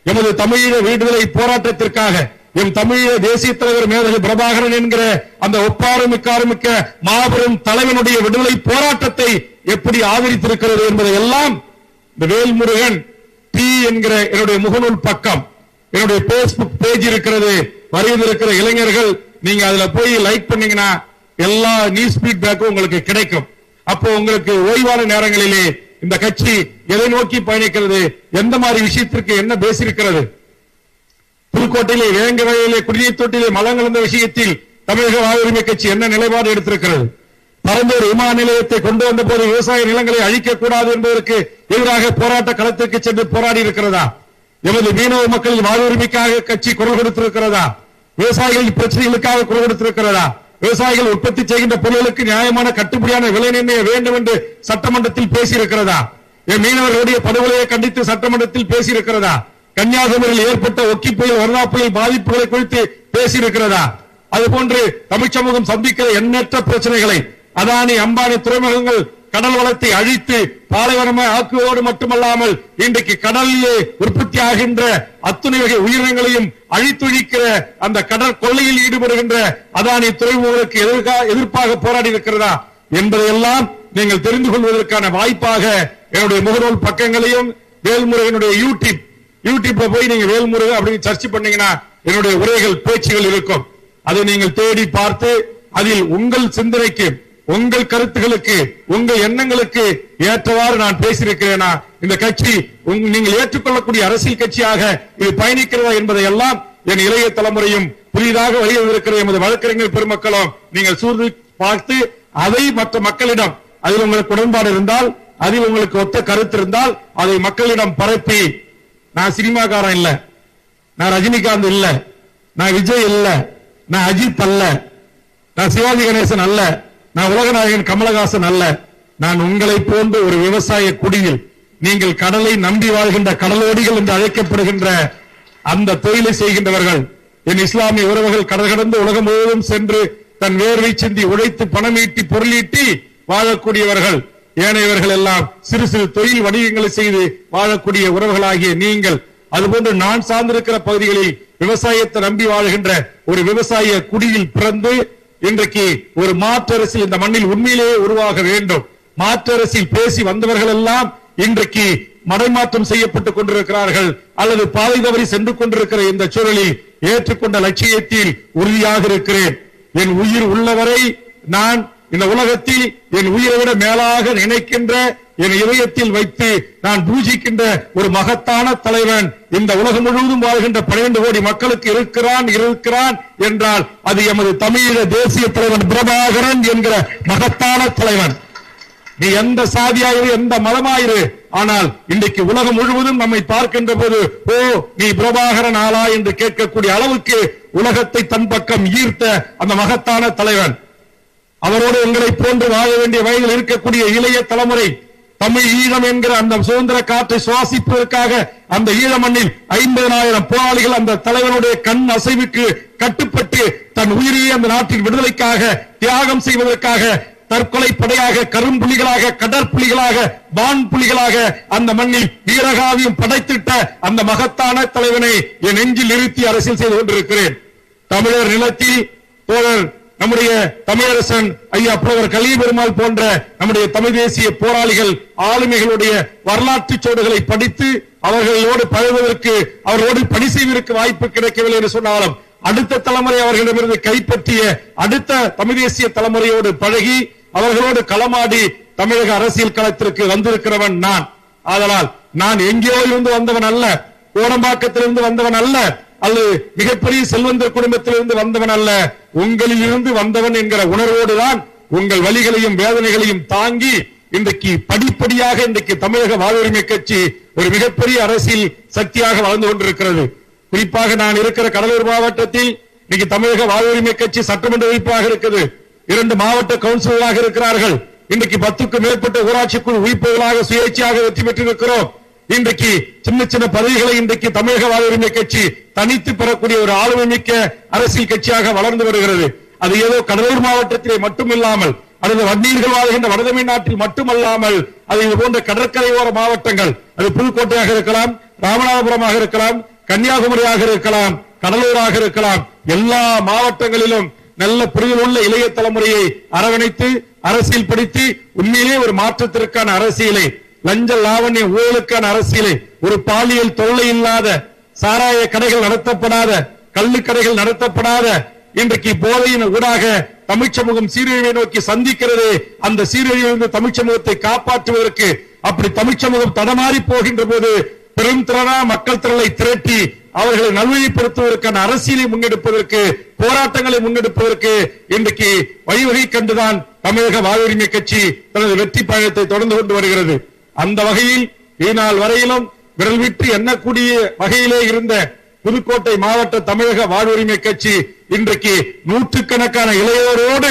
எமது தமிழீழ விடுதலை போராட்டத்திற்காக, எம் தமிழீழ தேசிய தலைவர் மேதகு பிரபாகரன் என்கிற அந்த ஒப்பாருமிக்க மாபெரும் தலைவனுடைய விடுதலை போராட்டத்தை எப்படி ஆதரித்திருக்கிறது என்பதை எல்லாம் இந்த வேல்முருகன் டி என்கிற என்னுடைய முகநூல் பக்கம், என்னுடைய பேஸ்புக் பேஜ் இருக்கிறது. வரையில் இருக்கிற இளைஞர்கள் நீங்க அதுல போய் லைக் பண்ணீங்கன்னா எல்லா நியூஸ் ஃபீட்பேக்கும் உங்களுக்கு கிடைக்கும். அப்போ உங்களுக்கு ஓய்வான நேரங்களிலே இந்த கட்சி எதை நோக்கி பயணிக்கிறது, எந்த மாதிரி விஷயத்திற்கு என்ன பேசியிருக்கிறது, புதுக்கோட்டையிலே வேங்க வகையிலே குடிநீர் தொட்டிலே மலம் கலந்த விஷயத்தில் தமிழக வாழ்வுரிமை கட்சி என்ன நிலைப்பாடு எடுத்திருக்கிறது, பரந்தூர் விமான நிலையத்தை கொண்டு வந்த போது விவசாய நிலங்களை அழிக்கக்கூடாது என்பதற்கு எதிராக போராட்ட களத்திற்கு சென்று போராடி இருக்கிறதா, எமது மீனவ மக்களின் வாழ்வுரிமைக்காக கட்சி குரல் கொடுத்திருக்கிறதா, விவசாயிகளின் பிரச்சனைகளுக்காக குரல் கொடுத்திருக்கிறதா, விவசாயிகள் உற்பத்தி செய்கின்ற பொருட்களுக்கு நியாயமான கட்டுப்படியான விலை நிர்ணயம் வேண்டும் என்று சட்டமன்றத்தில் பேசியிருக்கிறதா, என் மீனவர்களுடைய படுகொலையை கண்டித்து சட்டமன்றத்தில் பேசியிருக்கிறதா, கன்னியாகுமரியில் ஏற்பட்ட ஒக்கி புயல், வர்ணா புயல் பாதிப்புகளை குறித்து பேசியிருக்கிறதா, அதுபோன்று தமிழ் சமூகம் சந்திக்கிற எண்ணற்ற பிரச்சனைகளை, அதானி அம்பானி துறைமுகங்கள் கடல் வளத்தை அழித்து பாலைவனமாய் ஆக்குவதோடு மட்டுமல்லாமல் இன்றைக்கு கடலிலே உற்பத்தி ஆகின்ற அத்துணை வகை உயிரினங்களையும் அழித்தொழிக்கிற அந்த கடல் கொள்ளையில் ஈடுபடுகின்ற அதானி துறைமுகங்களுக்கு எதிர்ப்பாக போராடி இருக்கிறதா என்பதையெல்லாம் நீங்கள் தெரிந்து கொள்வதற்கான வாய்ப்பாக என்னுடைய முகநூல் பக்கங்களையும் வேல்முருகனுடைய யூடியூப்ல போய் நீங்க வேல்முருகன் அப்படின்னு சர்ச் பண்ணீங்கன்னா என்னுடைய உரைகள், பேச்சுகள் இருக்கும். அதை நீங்கள் தேடி பார்த்து அதில் உங்கள் சிந்தனைக்கு, உங்கள் கருத்துகளுக்கு, உங்கள் எண்ணங்களுக்கு ஏற்றவாறு நான் பேசியிருக்கிறேனா, இந்த கட்சி நீங்கள் ஏற்றுக்கொள்ளக்கூடிய அரசியல் கட்சியாக இது பயணிக்கிறதா என்பதை எல்லாம் என் இளைய தலைமுறையும் புதிதாக வெளியிருக்கிற எமது வழக்கறிஞர் பெருமக்களும் நீங்கள் சூழ்ந்து பார்த்து அதை மற்ற மக்களிடம், அதில் உங்களுக்கு உடன்பாடு இருந்தால், அதில் உங்களுக்கு ஒத்த கருத்து இருந்தால் அதை மக்களிடம் பரப்பி, நான் சினிமாக்காரன் இல்ல, நான் ரஜினிகாந்த் இல்ல, நான் விஜய் இல்ல, நான் அஜித் அல்ல, நான் சிவாஜி கணேசன் அல்ல, நான் உலகநாயகன் கமலஹாசன் அல்ல, நான் உங்களை போன்ற ஒரு விவசாய குடியில் நீங்கள் கடலை நம்பி வாழ்கின்ற கடலோடிகள் என்று அழைக்கப்படுகின்ற அந்த தொழிலை செய்கின்றவர்கள், என் இஸ்லாமிய உறவுகள் கடல் கடந்து உலகம் முழுவதும் சென்று தன் வேர்வை சிந்தி உழைத்து பணமீட்டி பொருளீட்டி வாழக்கூடியவர்கள், ஏனையவர்கள் எல்லாம் சிறு சிறு தொழில் வணிகங்களை செய்து வாழக்கூடிய உறவுகளாகிய நீங்கள், அதுபோன்று நான் சார்ந்திருக்கிற பகுதிகளில் விவசாயத்தை நம்பி வாழ்கின்ற ஒரு விவசாய குடியில் பிறந்து இன்றைக்கு ஒரு மாற்று அரசியல் இந்த மண்ணில் உண்மையிலேயே உருவாக வேண்டும். மாற்று அரசியல் பேசி வந்தவர்கள் எல்லாம் இன்றைக்கு மடைமாற்றம் செய்யப்பட்டுக் கொண்டிருக்கிறார்கள் அல்லது பாதை தவறி சென்று கொண்டிருக்கிற இந்த சூழலில் ஏற்றுக்கொண்ட லட்சியத்தில் உறுதியாக இருக்கிறேன். என் உயிர் உள்ளவரை நான் இந்த உலகத்தில் என் உயிரை விட மேலாக நினைக்கின்ற, என் இதயத்தில் வைத்து நான் பூஜிக்கின்ற ஒரு மகத்தான தலைவன் இந்த உலகம் முழுவதும் வாழ்கின்ற 12 கோடி மக்களுக்கு இருக்கிறான் என்றால் அது எமது தமிழீழ தேசிய தலைவன் பிரபாகரன் என்கிற மகத்தான தலைவன். நீ எந்த சாதியாயிரு, எந்த மதமாயிரு, ஆனால் இன்றைக்கு உலகம் முழுவதும் நம்மை பார்க்கின்ற போது, ஓ நீ பிரபாகரன் ஆளா என்று கேட்கக்கூடிய அளவுக்கு உலகத்தை தன் பக்கம் ஈர்த்த அந்த மகத்தான தலைவன். அவரோடு எங்களை போன்று வாழ வேண்டிய வயதில் இருக்கக்கூடிய இளைய தலைமுறை தமிழ் ஈழம் என்கிற அந்த சுதந்திர காற்றை சுவாசிப்பதற்காக அந்த ஈழ மண்ணில் 50,000 போராளிகள் அந்த தலைவனுடைய கண் அசைவுக்கு கட்டுப்பட்டு தன் உயிரையே அந்த நாட்டின் விடுதலைக்காக தியாகம் செய்வதற்காக தற்கொலை படையாக, கரும்புலிகளாக, கடற்புலிகளாக, வான் புலிகளாக அந்த மண்ணில் வீரகாவியம் படைத்திட்ட அந்த மகத்தான தலைவனை என் நெஞ்சில் நிறுத்தி அரசியல் செய்து கொண்டிருக்கிறேன். தமிழர் நிலத்தில் தோழர் நம்முடைய தமிழரசன் ஐயா புலவர் கலியபெருமாள் போன்ற நம்முடைய தமிழ் தேசிய போராளிகள், ஆளுமைகளுடைய வரலாற்று சோடுகளை படித்து அவர்களோடு பழகுவதற்கு, அவர்களோடு பணி செய்வதற்கு வாய்ப்பு கிடைக்கவில்லை என்று சொன்னாலும் அடுத்த தலைமுறை அவர்களிடமிருந்து கைப்பற்றிய அடுத்த தமிழ் தேசிய தலைமுறையோடு பழகி அவர்களோடு களமாடி தமிழக அரசியல் களத்திற்கு வந்திருக்கிறவன் நான். ஆதலால் நான் எங்கேயோ இருந்து வந்தவன் அல்ல, கோடம்பாக்கத்திலிருந்து வந்தவன் அல்ல, அல்லது மிகப்பெரிய செல்வந்தர் குடும்பத்திலிருந்து வந்தவன் அல்ல, உங்களில் இருந்து வந்தவன் என்கிற உணர்வோடுதான் உங்கள் வலிகளையும் வேதனைகளையும் தாங்கி இன்றைக்கு படிப்படியாக இன்றைக்கு தமிழக வாழ்வுரிமை கட்சி ஒரு மிகப்பெரிய அரசியல் சக்தியாக வளர்ந்து கொண்டிருக்கிறது. குறிப்பாக நான் இருக்கிற கடலூர் மாவட்டத்தில் இன்னைக்கு தமிழக வாழ்வுரிமை கட்சி சட்டமன்ற உறுப்பினராக இருக்குது. 2 மாவட்ட கவுன்சிலராக இருக்கிறார்கள். இன்றைக்கு 10க்கும் மேற்பட்ட ஊராட்சி குழு உறுப்பினர்களாக சுயேட்சையாக வெற்றி பெற்றிருக்கிறோம். இன்றைக்கு சின்ன சின்ன பதவிகளை இன்றைக்கு தமிழக வாழ்வுரிமை கட்சி தனித்து பெறக்கூடிய ஒரு ஆளுமை மிக்க அரசியல் கட்சியாக வளர்ந்து வருகிறது. அது ஏதோ கடலூர் மாவட்டத்திலே மட்டுமில்லாமல், அல்லது வன்னியர்கள் வாழ்கின்ற வடதமிழ் நாட்டில் மட்டுமல்லாமல், அது இது போன்ற கடற்கரையோர மாவட்டங்கள், அது புதுக்கோட்டையாக இருக்கலாம், ராமநாதபுரமாக இருக்கலாம், கன்னியாகுமரியாக இருக்கலாம், கடலூராக இருக்கலாம், எல்லா மாவட்டங்களிலும் நல்ல புரிதல் உள்ள இளைய தலைமுறையை அரவணைத்து அரசியல் படுத்தி உண்மையிலே ஒரு மாற்றத்திற்கான அரசியலை, லஞ்ச லாவண்ய ஊழலுக்கான அரசியலை, ஒரு பாலியல் தொல்லை இல்லாத, சாராய கடைகள் நடத்தப்படாத, கள்ளுக்கடைகள் நடத்தப்படாத, இன்றைக்கு போதையின் ஊடாக தமிழ் சமூகம் சீரழிவை நோக்கி சந்திக்கிறது. அந்த சீரழிவிலிருந்து தமிழ் சமூகத்தை காப்பாற்றுவதற்கு, அப்படி தமிழ் சமூகம் தடமாறி போகின்ற போது பெரும் திரளா மக்கள் திரளை திரட்டி அவர்களை நல்வழிப்படுத்துவதற்கான அரசியலை முன்னெடுப்பதற்கு, போராட்டங்களை முன்னெடுப்பதற்கு இன்றைக்கு வழிவகை கண்டுதான் தமிழக வாழ்வுரிமை கட்சி தனது வெற்றி பயணத்தை தொடர்ந்து கொண்டு வருகிறது. அந்த வகையில் இந்நாள் வரையிலும் விரல் விட்டு எண்ணக்கூடிய வகையிலே இருந்த புதுக்கோட்டை மாவட்ட தமிழக வாழ்வுரிமை கட்சி இன்றைக்கு நூற்றுக்கணக்கான இளையோரோடு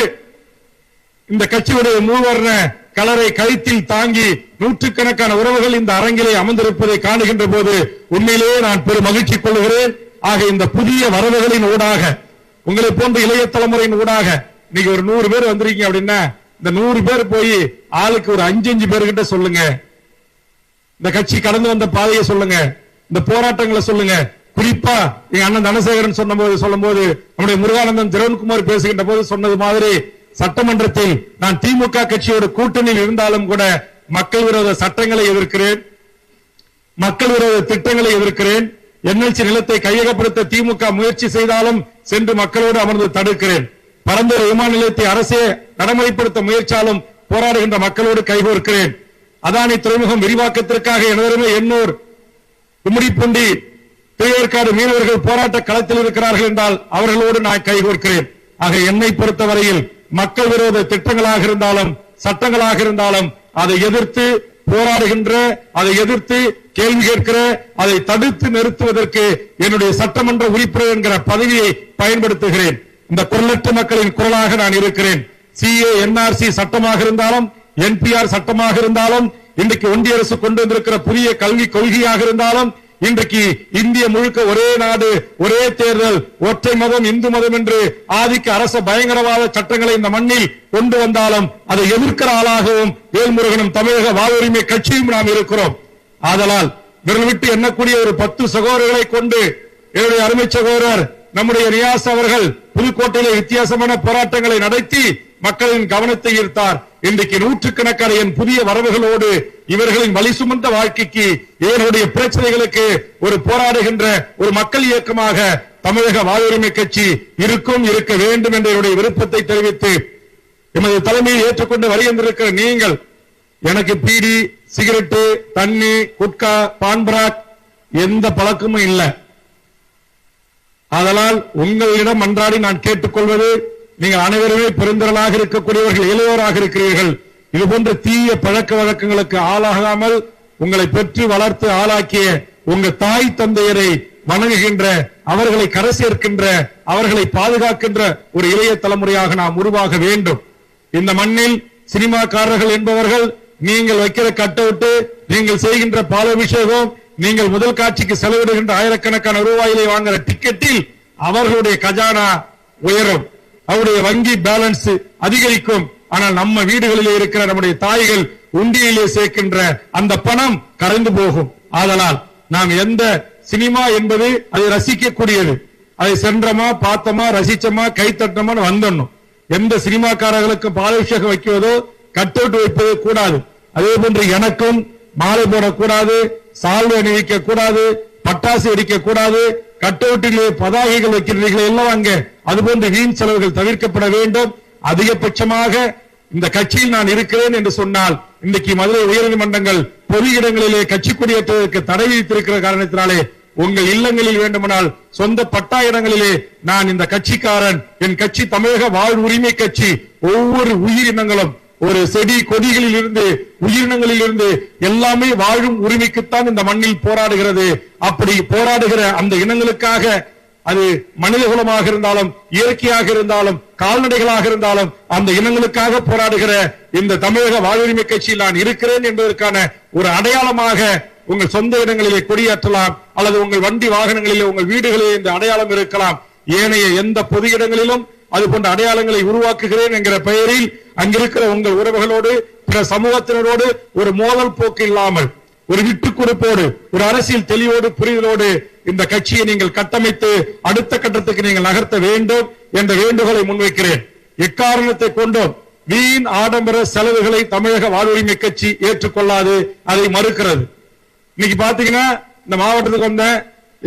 இந்த கட்சியுடைய மூவர்ண கலரை கழுத்தில் தாங்கி நூற்றுக்கணக்கான உறவுகள் இந்த அரங்கிலே அமர்ந்திருப்பதை காணுகின்ற போது உண்மையிலேயே நான் பெரும் மகிழ்ச்சி கொள்கிறேன். ஆக இந்த புதிய வரவுகளின் ஊடாக, உங்களை போன்ற இளைய தலைமுறையின் ஊடாக இன்னைக்கு ஒரு 100 பேர் வந்திருக்கீங்க அப்படின்னா, இந்த 100 பேர் போய் ஆளுக்கு ஒரு 5 பேர்கிட்ட சொல்லுங்க, இந்த கட்சி கடந்து வந்த பாதையை சொல்லுங்க, இந்த போராட்டங்களை சொல்லுங்க. குறிப்பா எங்க அண்ணன் தனசேகரன் சொல்லும் போது, நம்முடைய முருகானந்தன் திரவன்குமார் பேசுகின்ற போது சொன்னது மாதிரி, சட்டமன்றத்தில் நான் திமுக கட்சியோட கூட்டணியில் இருந்தாலும் கூட மக்கள் விரோத சட்டங்களை எதிர்க்கிறேன், மக்கள் விரோத திட்டங்களை எதிர்க்கிறேன். என்எல்சி நிலத்தை கையகப்படுத்த திமுக முயற்சி செய்தாலும் சென்று மக்களோடு அமர்ந்து தடுக்கிறேன். பரந்தூர் விமான நிலையத்தை அரசே நடைமுறைப்படுத்த முயற்சியாலும் போராடுகின்ற மக்களோடு கைகோர்க்கிறேன். அதானி துறைமுகம் விரிவாக்கத்திற்காக எனதருமை எண்ணூர், கும்மிடிப்பூண்டி, திருவேற்காடு மீனவர்கள் போராட்ட களத்தில் இருக்கிறார்கள் என்றால் அவர்களோடு நான் கைகோர்க்கிறேன். ஆக என்னை பொறுத்தவரையில் மக்கள் விரோத திட்டங்களாக இருந்தாலும் சட்டங்களாக இருந்தாலும் அதை எதிர்த்து போராடுகின்ற, அதை எதிர்த்து கேள்வி கேட்கிற, அதை தடுத்து நிறுத்துவதற்கு என்னுடைய சட்டமன்ற உறுப்பினர் என்கிற பதவியை பயன்படுத்துகிறேன். இந்த குரலற்ற மக்களின் குரலாக நான் இருக்கிறேன். சிஏ என்ஆர்சி சட்டமாக இருந்தாலும், என்பிஆர் சட்டமாக இருந்தாலும், இன்றைக்கு ஒன்றிய அரசு கொண்டு வந்திருக்கிற புதிய கல்வி கொள்கையாக இருந்தாலும், இன்றைக்கு இந்திய முழுக்க ஒரே நாடு, ஒரே தேர்தல், ஒற்றை மதம், இந்து மதம் என்று ஆதிக்க அரச பயங்கரவாத சட்டங்களை இந்த மண்ணில் கொண்டு வந்தாலும் அதை எதிர்க்கிற ஆளாகவும் வேல்முருகனும் தமிழக வாழ்வுரிமை கட்சியும் நாம் இருக்கிறோம். ஆதலால் விரல் விட்டு எண்ணக்கூடிய ஒரு 10 சகோதரர்களை கொண்டு என்னுடைய அருமை சகோதரர் நம்முடைய ரியாஸ் அவர்கள் புதுக்கோட்டையிலே வித்தியாசமான போராட்டங்களை நடத்தி மக்களின் கவனத்தை ஈர்த்தார். இன்றைக்கு நூற்றுக்கணக்கான என் புதிய வரவுகளோடு இவர்களின் வலி சுமந்த வாழ்க்கைக்கு, இவர்களுடைய பிரச்சனைகளுக்கு ஒரு போராடுகின்ற ஒரு மக்கள் இயக்கமாக தமிழக வாழ்வுரிமை கட்சி இருக்கும், இருக்க வேண்டும் என்ற என்னுடைய விருப்பத்தை தெரிவித்து, எமது தலைமையை ஏற்றுக்கொண்டு வருகின்றிருக்கிற நீங்கள், எனக்கு பீடி, சிகரெட்டு, தண்ணி, குட்கா, பான்பராக் எந்த பழக்கமும் இல்லை. அதனால் உங்களிடம் அன்றாடி நான் கேட்டுக்கொள்வது, நீங்கள் அனைவருமே பெருந்திரளாக இருக்கக்கூடியவர்கள், இளையோராக இருக்கிறீர்கள். இதுபோன்ற தீய பழக்க வழக்கங்களுக்கு ஆளாகாமல் உங்களை பெற்று வளர்த்து ஆளாக்கிய உங்க தாய் தந்தையரை வணங்குகின்ற, அவர்களை கரை சேர்க்கின்ற, அவர்களை பாதுகாக்கின்ற ஒரு இளைய தலைமுறையாக நாம் உருவாக வேண்டும். இந்த மண்ணில் சினிமாக்காரர்கள் என்பவர்கள் நீங்கள் வைக்கிற கட்டவுட்டு, நீங்கள் செய்கின்ற பாலாபிஷேகம், நீங்கள் முதல் காட்சிக்கு செலவிடுகின்ற ஆயிரக்கணக்கான ரூபாயிலே வாங்குற டிக்கெட்டில் அவர்களுடைய கஜானா உயரும், அவருடைய வங்கி பேலன்ஸ் அதிகரிக்கும். ஆனால் நம்ம வீடுகளிலே இருக்கிற நம்முடைய தாய்கள் உண்டியிலே சேர்க்கின்ற அந்த பணம் கரைந்து போகும். ஆதலால் நாம் எந்த சினிமா என்பது அதை ரசிக்கக்கூடியது, அதை சென்றமா, பார்த்தமா, ரசிச்சமா, கை தட்டமான்னு வந்துடணும். எந்த சினிமாக்காரர்களுக்கு பாலாபிஷேகம் வைக்குவதோ கட்டவுட் வைப்பதோ கூடாது. அதே போன்று எனக்கும் மாலை போடக்கூடாது, சால்வை அணிவிக்க கூடாது, பட்டாசு வெடிக்க கூடாது, கட்டவுட்டிலே பதாகைகள் வைக்கிறீர்கள் எல்லாம் அங்கே அதுபோன்று வீண் செலவுகள் தவிர்க்கப்பட வேண்டும். அதிகபட்சமாக இந்த கட்சியில் நான் இருக்கிறேன் என்று சொன்னால், இன்றைக்கு மதுரை உயர்நீதிமன்றங்கள் பொது இடங்களிலே கட்சி கொடியேற்றுவதற்கு தடை விதித்திருக்கிற காரணத்தினாலே உங்கள் இல்லங்களில் வேண்டுமானால் சொந்த பட்டா இடங்களிலே நான் இந்த கட்சிக்காரன், என் கட்சி தமிழக வாழ்வுரிமை கட்சி, ஒவ்வொரு உயிரினங்களும் ஒரு செடி கொடிகளில் இருந்து உயிரினங்களில் இருந்து எல்லாமே வாழும் உரிமைக்குத்தான் இந்த மண்ணில் போராடுகிறது. அப்படி போராடுகிற அந்த இனங்களுக்காக, அது மனித குலமாக இருந்தாலும், இயற்கையாக இருந்தாலும், கால்நடைகளாக இருந்தாலும், அந்த இனங்களுக்காக போராடுகிற இந்த தமிழக வாழ்வுரிமை கட்சியில் நான் இருக்கிறேன் என்பதற்கான ஒரு அடையாளமாக உங்கள் சொந்த இடங்களிலே கொடியேற்றலாம், அல்லது உங்கள் வண்டி வாகனங்களிலே, உங்கள் வீடுகளிலே இந்த அடையாளம் இருக்கலாம். ஏனைய எந்த பொது இடங்களிலும் அது போன்ற அடையாளங்களை உருவாக்குகிறேன் என்கிற பெயரில் அங்கிருக்கிற உங்கள் உறவுகளோடு பிற சமூகத்தினரோடு ஒரு மோதல் போக்கு இல்லாமல் ஒரு விட்டுக் கொடுப்போடு ஒரு அரசியல் தெளிவோடு புரிதலோடு இந்த கட்சியை நீங்கள் கட்டமைத்து அடுத்த கட்டத்துக்கு நீங்கள் நகர்த்த வேண்டும் என்ற வேண்டுகோளை முன்வைக்கிறேன். எக்காரணத்தை கொண்டும் வீண் ஆடம்பர செலவுகளை தமிழக வாழ்வுரிமை கட்சி ஏற்றுக்கொள்ளாது, அதை மறுக்கிறது. இன்னைக்கு பாத்தீங்கன்னா இந்த மாவட்டத்துக்கு வந்த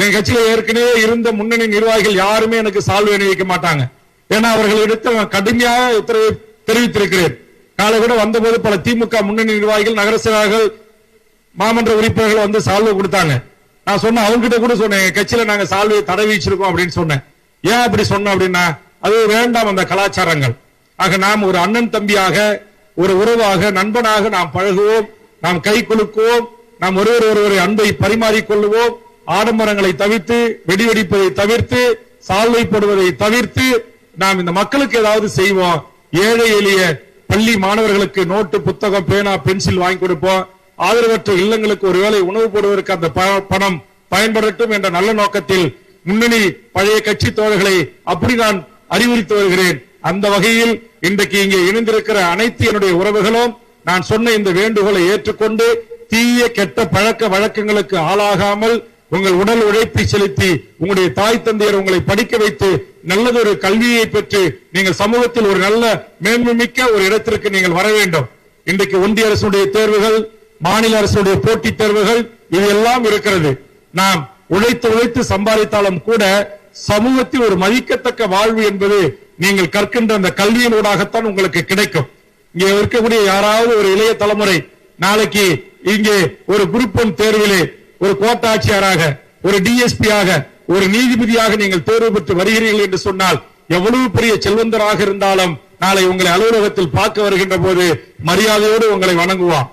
என் கட்சியில ஏற்கனவே இருந்த முன்னணி நிர்வாகிகள் யாருமே எனக்கு சால்வை அணிவிக்க மாட்டாங்க. ஏன்னா அவர்களிடத்தில் கடுமையாக உத்தரவு தெரிவித்திருக்கிறேன். காலை கூட வந்தபோது பல திமுக முன்னணி நிர்வாகிகள், நகர சேவகர்கள், மாமன்ற உறுப்பினர்கள் வந்து சால்வை கொடுத்தாங்க. நான் சொன்னேன், அவங்க கிட்ட கூட சொன்னேன், கட்சியில நாங்க சால்வையை தடை வச்சிருக்கோம் அப்படின்னு சொன்னேன். ஏன் அப்படி சொன்னோம் அப்படின்னா, அது வேண்டாம் அந்த கலாச்சாரங்கள். ஆக நாம் ஒரு அண்ணன் தம்பியாக, ஒரு உறவாக, நண்பனாக நாம் பழகுவோம், நாம் கை குலுக்குவோம், நாம் ஒருவரை அன்பை பரிமாறிக்கொள்வோம், ஆடம்பரங்களை தவிர்த்து, வெடிவெடிப்பதை தவிர்த்து, சால்வை போடுவதை தவிர்த்து நாம் இந்த மக்களுக்கு ஏதாவது செய்வோம். ஏழை எளிய பள்ளி மாணவர்களுக்கு நோட்டு, புத்தகம், பேனா, பென்சில் வாங்கி கொடுப்போம். ஆதரவற்ற இல்லங்களுக்கு ஒருவேளை உணவு போடுவதற்கு அந்த பணம் பயன்படட்டும் என்ற நல்ல நோக்கத்தில் முன்னணி பழைய கட்சி தோழர்களை அப்படி நான் அறிவுறுத்தி வருகிறேன். அந்த வகையில் இன்றைக்கு இங்கே இணைந்திருக்கிற அனைத்து என்னுடைய உறவுகளும் நான் சொன்ன இந்த வேண்டுகோளை ஏற்றுக்கொண்டு தீய கெட்ட பழக்க வழக்கங்களுக்கு ஆளாகாமல் உங்கள் உடல் உழைப்பை செலுத்தி உங்களுடைய தாய் தந்தையர் உங்களை படிக்க வைத்து நல்லதொரு கல்வியை பெற்று நீங்கள் சமூகத்தில் ஒரு நல்ல மேன்மை மிக்க ஒரு இடத்திற்கு நீங்கள் வர வேண்டும். இன்றைக்கு ஒன்றிய அரசுடைய தேர்வுகள், மாநில அரசுடைய போட்டித் தேர்வுகள் இது எல்லாம் இருக்கிறது. நாம் உழைத்து சம்பாதித்தாலும் கூட சமூகத்தில் ஒரு மதிக்கத்தக்க வாழ்வு என்பது நீங்கள் கற்கின்ற அந்த கல்வியினூடாகத்தான் உங்களுக்கு கிடைக்கும். இங்கே இருக்கக்கூடிய யாராவது ஒரு இளைய தலைமுறை நாளைக்கு இங்கே ஒரு குரூப் 1 தேர்விலே ஒரு கோட்டாட்சியராக, ஒரு டிஎஸ்பி ஆக, ஒரு நீதிபதியாக நீங்கள் தேர்வு பெற்று வருகிறீர்கள் என்று சொன்னால் எவ்வளவு பெரிய செல்வந்தராக இருந்தாலும் நாளை உங்களை அலுவலகத்தில் பார்க்க வருகின்ற போது மரியாதையோடு உங்களை வணங்குவான்.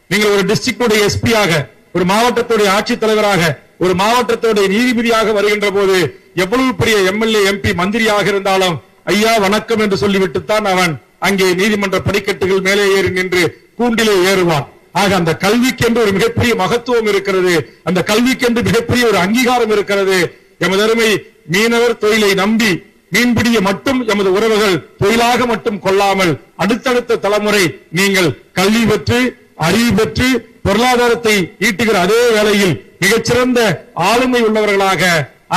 நீங்கள் ஒரு டிஸ்ட்ரிக்ட் எஸ்பி ஆக, ஒரு மாவட்டத்துடைய ஆட்சித்தலைவராக, ஒரு மாவட்டத்துடைய நீதிபதியாக வருகின்ற போது எவ்வளவு பெரிய எம்எல்ஏ, எம்பி, மந்திரியாக இருந்தாலும் ஐயா வணக்கம் என்று சொல்லிவிட்டுத்தான் அவன் அங்கே நீதிமன்ற படிக்கட்டுகள் மேலே ஏறி நின்று கூண்டிலே ஏறுவான். ஆக அந்த கல்விக்கென்று ஒரு மிகப்பெரிய மகத்துவம் இருக்கிறது, அந்த கல்விக்கென்று மிகப்பெரிய ஒரு அங்கீகாரம் இருக்கிறது. எமது அருமை மீனவர் தொழிலை நம்பி மீன்பிடிய மட்டும் எமது உறவுகள் தொழிலாக மட்டும் கொள்ளாமல் அடுத்தடுத்த தலைமுறை நீங்கள் கல்வி பெற்று, அறிவு பெற்று, பொருளாதாரத்தை ஈட்டுகிற அதே வேளையில் மிகச்சிறந்த ஆளுமை உள்ளவர்களாக,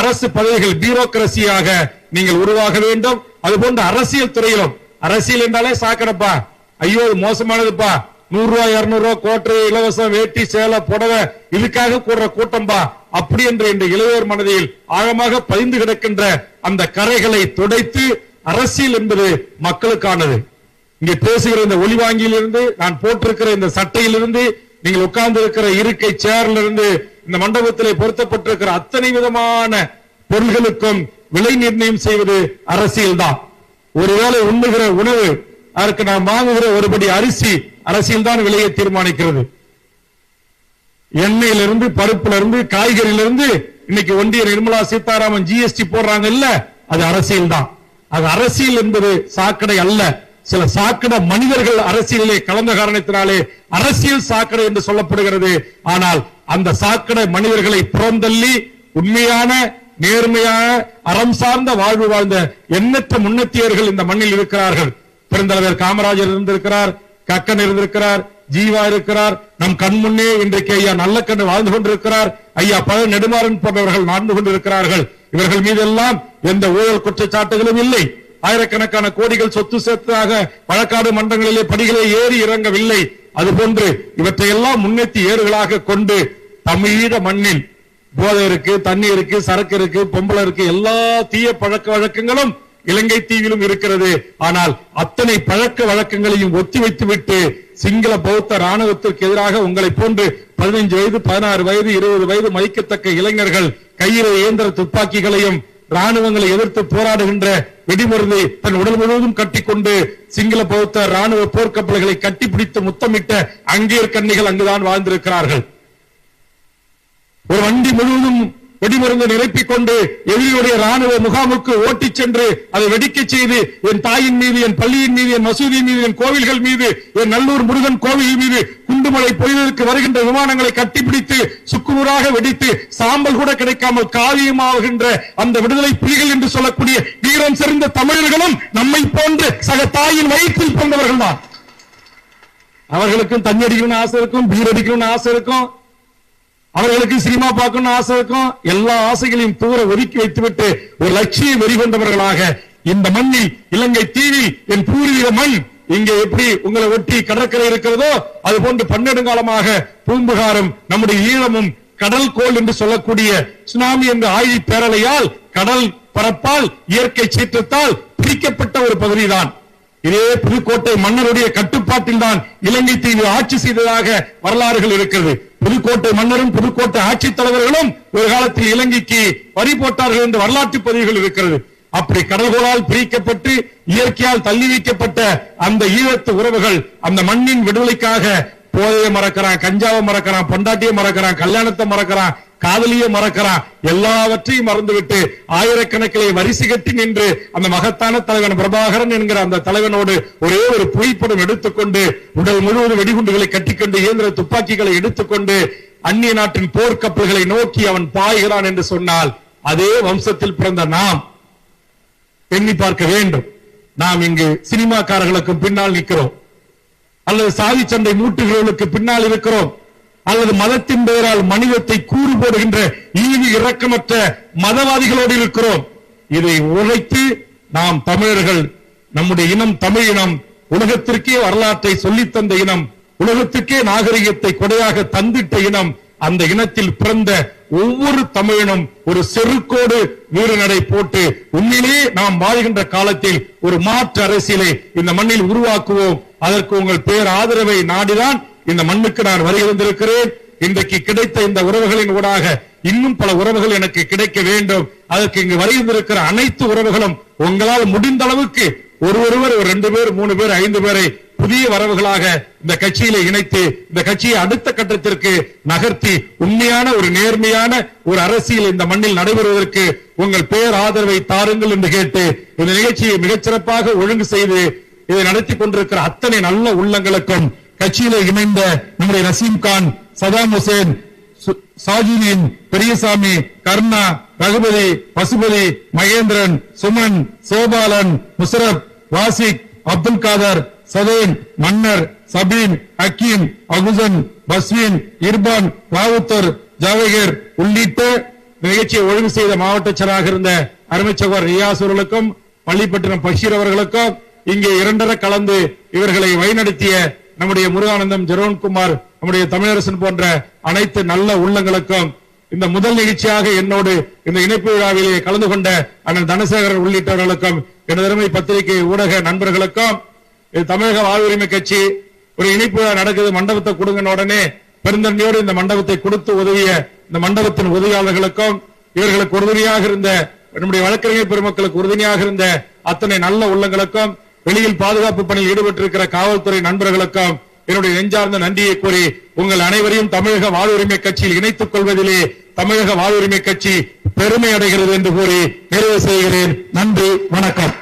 அரசு பதவிகள் பியூரோக்ரசியாக நீங்கள் உருவாக வேண்டும். அதுபோன்ற அரசியல் துறையிலும், அரசியல் என்றாலே சாக்கடப்பா, ஐயோ மோசமானதுப்பா, 100 ரூபாய் 200 ரூபாய் கோட்டை இலவசம், வேட்டி, சேலை, புடவை, இதுக்காக கூடுற கூட்டம்பா அப்படி என்று இந்த இளையோர் மனதில் ஆழமாக பதிந்து கிடக்கின்ற அந்த கரைகளை துடைத்து அரசியல் என்பது மக்களுக்கானது. இங்கே பேசுகிற இந்த ஒலிவாங்கியிலிருந்து, நான் போட்டிருக்கிற இந்த சட்டையிலிருந்து, நீங்கள் உட்கார்ந்து இருக்கிற இருக்கை சேர்ல இருந்து, இந்த மண்டபத்திலே பொருத்தப்பட்டிருக்கிற அத்தனை விதமான பொருள்களுக்கும் விலை நிர்ணயம் செய்வது அரசியல் தான். ஒருவேளை உண்ணுகிற உணவு, அதற்கு நாம் வாங்குகிற ஒருபடி அரிசி, அரசியல் தான் விலையை தீர்மானிக்கிறது. எண்ணெயிலிருந்து, பருப்பிலிருந்து, காய்கறியிலிருந்து இன்னைக்கு ஒன்றிய நிர்மலா சீதாராமன் ஜிஎஸ்டி போடுறாங்க இல்ல, அது அரசியல் தான். அது அரசியல் என்பது சாக்கடை அல்ல. சில சாக்கடை மனிதர்கள் அரசியலிலே கலந்த காரணத்தினாலே அரசியல் சாக்கடை என்று சொல்லப்படுகிறது. ஆனால் அந்த சாக்கடை மனிதர்களை புறந்தள்ளி உண்மையான, நேர்மையான, அறம் சார்ந்த வாழ்வு வாழ்ந்த எண்ணற்ற முன்னேற்றியர்கள் இந்த மண்ணில் இருக்கிறார்கள். பெருந்தலைவர் காமராஜர் இருந்திருக்கிறார், கக்கன் இருந்திருக்கிறார், ஜீவா இருக்கிறார், நம் கண் முன்னே இன்றைக்கு ஐயா நல்லக்கண்ணு வாழ்ந்து கொண்டிருக்கிறார், ஐயா பழ நெடுமாறன் போன்றவர்கள் வாழ்ந்து கொண்டிருக்கிறார்கள். இவர்கள் மீதெல்லாம் எந்த ஊழல் குற்றச்சாட்டுகளும் இல்லை. ஆயிரக்கணக்கான கோடிகள் சொத்து சேர்த்தாக வழக்காடு மன்றங்களிலே படிகளை ஏறி இறங்கவில்லை. அதுபோன்று இவற்றையெல்லாம் முன்னேற்றி ஏறுகளாக கொண்டு தமிழீழ மண்ணில் போதை இருக்கு, தண்ணி இருக்கு, சரக்கு இருக்கு, பொம்பளை இருக்கு, எல்லா தீய பழக்க வழக்கங்களும் இலங்கை தீவிலும் இருக்கிறது. ஆனால் அத்தனை பழக்க வழக்கங்களையும் ஒத்தி வைத்துவிட்டு சிங்கள பௌத்த ராணுவத்திற்கு எதிராக உங்களை போன்று 15 வயது, 16 வயது, 20 வயது மதிக்கத்தக்க இளைஞர்கள் கையில இயந்திர துப்பாக்கிகளையும் ராணுவங்களை எதிர்த்து போராடுகின்ற வெடிமருந்தை தன் உடல் முழுவதும் கட்டிக்கொண்டு சிங்கள பௌத்த ராணுவ போர்க்கப்பல்களை கட்டிப்பிடித்து முத்தமிட்ட அங்கேயர் கன்னிகள் அங்குதான் வாழ்ந்திருக்கிறார்கள். ஒரு வண்டி முழுவதும் வெடிமருந்து நிரப்பிக் கொண்டு எதிரியுடைய ராணுவ முகாமுக்கு ஓட்டிச் சென்று அதை வெடிக்க செய்து என் தாயின் மீது, என் பள்ளியின் மீது, என் மசூதியின் மீது, என் கோவில்கள் மீது, என் நல்லூர் முருகன் கோவில் மீது குண்டுமலை பொய்தலுக்கு வருகின்ற விமானங்களை கட்டிப்பிடித்து சுக்குநூறாக வெடித்து சாம்பல் கூட கிடைக்காமல் காவியமாகின்ற அந்த விடுதலை புலிகள் என்று சொல்லக்கூடிய வீரம் செறிந்த தமிழர்களும் நம்மை போன்று சக தாயின் வயிற்றில் பிறந்தவர்கள் தான். அவர்களுக்கும் தண்ணி அடிக்கணும்னு ஆசை இருக்கும், பீர் அடிக்கணும்னு ஆசை இருக்கும், அவர்களுக்கு சினிமா பார்க்கணும்னு ஆசை இருக்கும். எல்லா ஆசைகளையும் தூர ஒதுக்கி வைத்துவிட்டு ஒரு லட்சிய வெறி கொண்டவர்களாக இந்த மண்ணில், இலங்கை தீவில் என் பூர்வீக மண் இங்கே எப்படி உங்களை ஒட்டி கடற்கரை இருக்கிறதோ அது போன்று பன்னெடுங்காலமாக பூம்புகாரும் நம்முடைய ஈழமும் கடல் கோள் என்று சொல்லக்கூடிய சுனாமி என்ற ஆழி பேரலையால் கடல் பரப்பால் இயற்கை சீற்றத்தால் பிரிக்கப்பட்ட ஒரு பகுதிதான். இதே புதுக்கோட்டை மன்னருடைய கட்டுப்பாட்டில் தான் இலங்கை தீவு ஆட்சி செய்ததாக வரலாறுகள் இருக்கிறது. புதுக்கோட்டை மன்னரும் புதுக்கோட்டை ஆட்சித் தலைவர்களும் ஒரு காலத்தில் இலங்கைக்கு வரி போட்டார்கள் என்று வரலாற்று பதிவுகள் இருக்கிறது. அப்படி கடல்கோளால் பிரிக்கப்பட்டு இயற்கையால் தள்ளி வைக்கப்பட்ட அந்த ஈழத்து உறவுகள் அந்த மண்ணின் விடுதலைக்காக போதையை மறக்கிறான், கஞ்சாவை மறக்கிறான், பொண்டாட்டியை மறக்கிறான், கல்யாணத்தை மறக்கிறான், காதலியை மறக்கிறான், எல்லாவற்றையும் மறந்துவிட்டு ஆயிரக்கணக்கிலே வரிசை கட்டி நின்று அந்த மகத்தான தலைவன் பிரபாகரன் என்கிற அந்த தலைவனோடு ஒரே ஒரு புகைப்படம் எடுத்துக்கொண்டு உடல் முழுவதும் வெடிகுண்டுகளை கட்டிக்கொண்டு இயந்திர துப்பாக்கிகளை எடுத்துக்கொண்டு அந்நிய நாட்டின் போர்க்கப்பல்களை நோக்கி அவன் பாய்கிறான் என்று சொன்னால் அதே வம்சத்தில் பிறந்த நாம் எண்ணி பார்க்க வேண்டும். நாம் இங்கு சினிமாக்காரர்களுக்கு பின்னால் நிற்கிறோம், அல்லது சாதி சண்டை மூட்டுகளுக்கு பின்னால் இருக்கிறோம், அல்லது மதத்தின் பெயரால் மனிதத்தை கூறு போடுகின்ற ஈவி இரக்கமற்ற மதவாதிகளோடு இருக்கிறோம். இதை உழைத்து நாம் தமிழர்கள், நம்முடைய இனம் தமிழ் இனம், உலகத்திற்கே வரலாற்றை சொல்லித்தந்த இனம், உலகத்துக்கே நாகரிகத்தை கொடையாக தந்திட்ட இனம், அந்த இனத்தில் பிறந்த ஒவ்வொரு தமிழனும் ஒரு செருக்கோடு வீரநடை போட்டு உண்மையிலேயே நாம் வாழ்கின்ற காலத்தில் ஒரு மாற்று அரசியலை இந்த மண்ணில் உருவாக்குவோம். அதற்கு உங்கள் பேர் ஆதரவை நாடிதான் இந்த மண்ணுக்கு நான் வருகை வந்திருக்கிறேன். இன்றைக்கு கிடைத்த இந்த உறவுகளின் ஊடாக இன்னும் பல உறவுகள் எனக்கு கிடைக்க வேண்டும். அதற்கு இங்கு வருகின்றிருக்கிற அனைத்து உறவுகளும் உங்களால் முடிந்த அளவுக்கு ஒருவர் ஒரு 2 பேர் 3 பேர் 5 பேரை புதிய வரவுகளாக இந்த கட்சியில இணைத்து இந்த கட்சியை அடுத்த கட்டத்திற்கு நகர்த்தி உண்மையான ஒரு நேர்மையான ஒரு அரசியல் இந்த மண்ணில் நடைபெறுவதற்கு உங்கள் பேர் ஆதரவை தாருங்கள் என்று கேட்டு இந்த நிகழ்ச்சியை மிகச்சிறப்பாக ஒழுங்கு செய்து இதை நடத்தி கொண்டிருக்கிற அத்தனை நல்ல உள்ளங்களுக்கும் கட்சியில இணைந்த நம்முடைய நசீம் கான், சதாம் ஹுசேன், சாஜிதீன், பெரியசாமி, கர்ணா, ரகுபதி, பசுபதி, மகேந்திரன், சுமன், சேபாலன், முஷரப், வாசிக், அப்துல் காதர், சதேன், மன்னர், சபீன், ஹக்கீம், அகுசன், பஸ்வீன், இர்பான், ராவுத்தர், ஜாவகர் உள்ளிட்ட நிகழ்ச்சியை ஒழுங்கு செய்த மாவட்ட செயலாளராக இருந்த அருமைச்சகோர் ரியாஸ் அவர்களுக்கும் பள்ளிப்பட்டினம் பஷீர் அவர்களுக்கும் இங்கே 2.5 கலந்து இவர்களை வழிநடத்திய நம்முடைய முருகானந்தம், ஜெரோன்குமார், நம்முடைய தமிழரசன் போன்ற அனைத்து நல்ல உள்ளங்களுக்கும் இந்த முதல் நிகழ்ச்சியாக என்னோடு இந்த இணைப்பு விழாவிலே கலந்து கொண்ட அண்ணன் தனசேகரன் உள்ளிட்டவர்களுக்கும் எனது அருமை பத்திரிகை ஊடக நண்பர்களுக்கும் தமிழக வாழ்வுரிமை கட்சி ஒரு இணைப்பு விழா நடக்குது, மண்டபத்தை கொடுங்க உடனே பெருந்தன்மையோடு இந்த மண்டபத்தை கொடுத்து உதவிய இந்த மண்டபத்தின் உதவியாளர்களுக்கும் இவர்களுக்கு உறுதுணையாக இருந்த நம்முடைய வழக்கறிஞர் பெருமக்களுக்கு உறுதுணையாக இருந்த அத்தனை நல்ல உள்ளங்களுக்கும் வெளியில் பாதுகாப்பு பணியில் ஈடுபட்டிருக்கிற காவல்துறை நண்பர்களுக்கும் என்னுடைய நெஞ்சார்ந்த நன்றியை கூறி உங்கள் அனைவரையும் தமிழக வாழ்வுரிமை கட்சியில் இணைத்துக் கொள்வதிலே தமிழக வாழ்வுரிமை கட்சி பெருமை அடைகிறது என்று கூறி நிறைவு செய்கிறேன். நன்றி, வணக்கம்.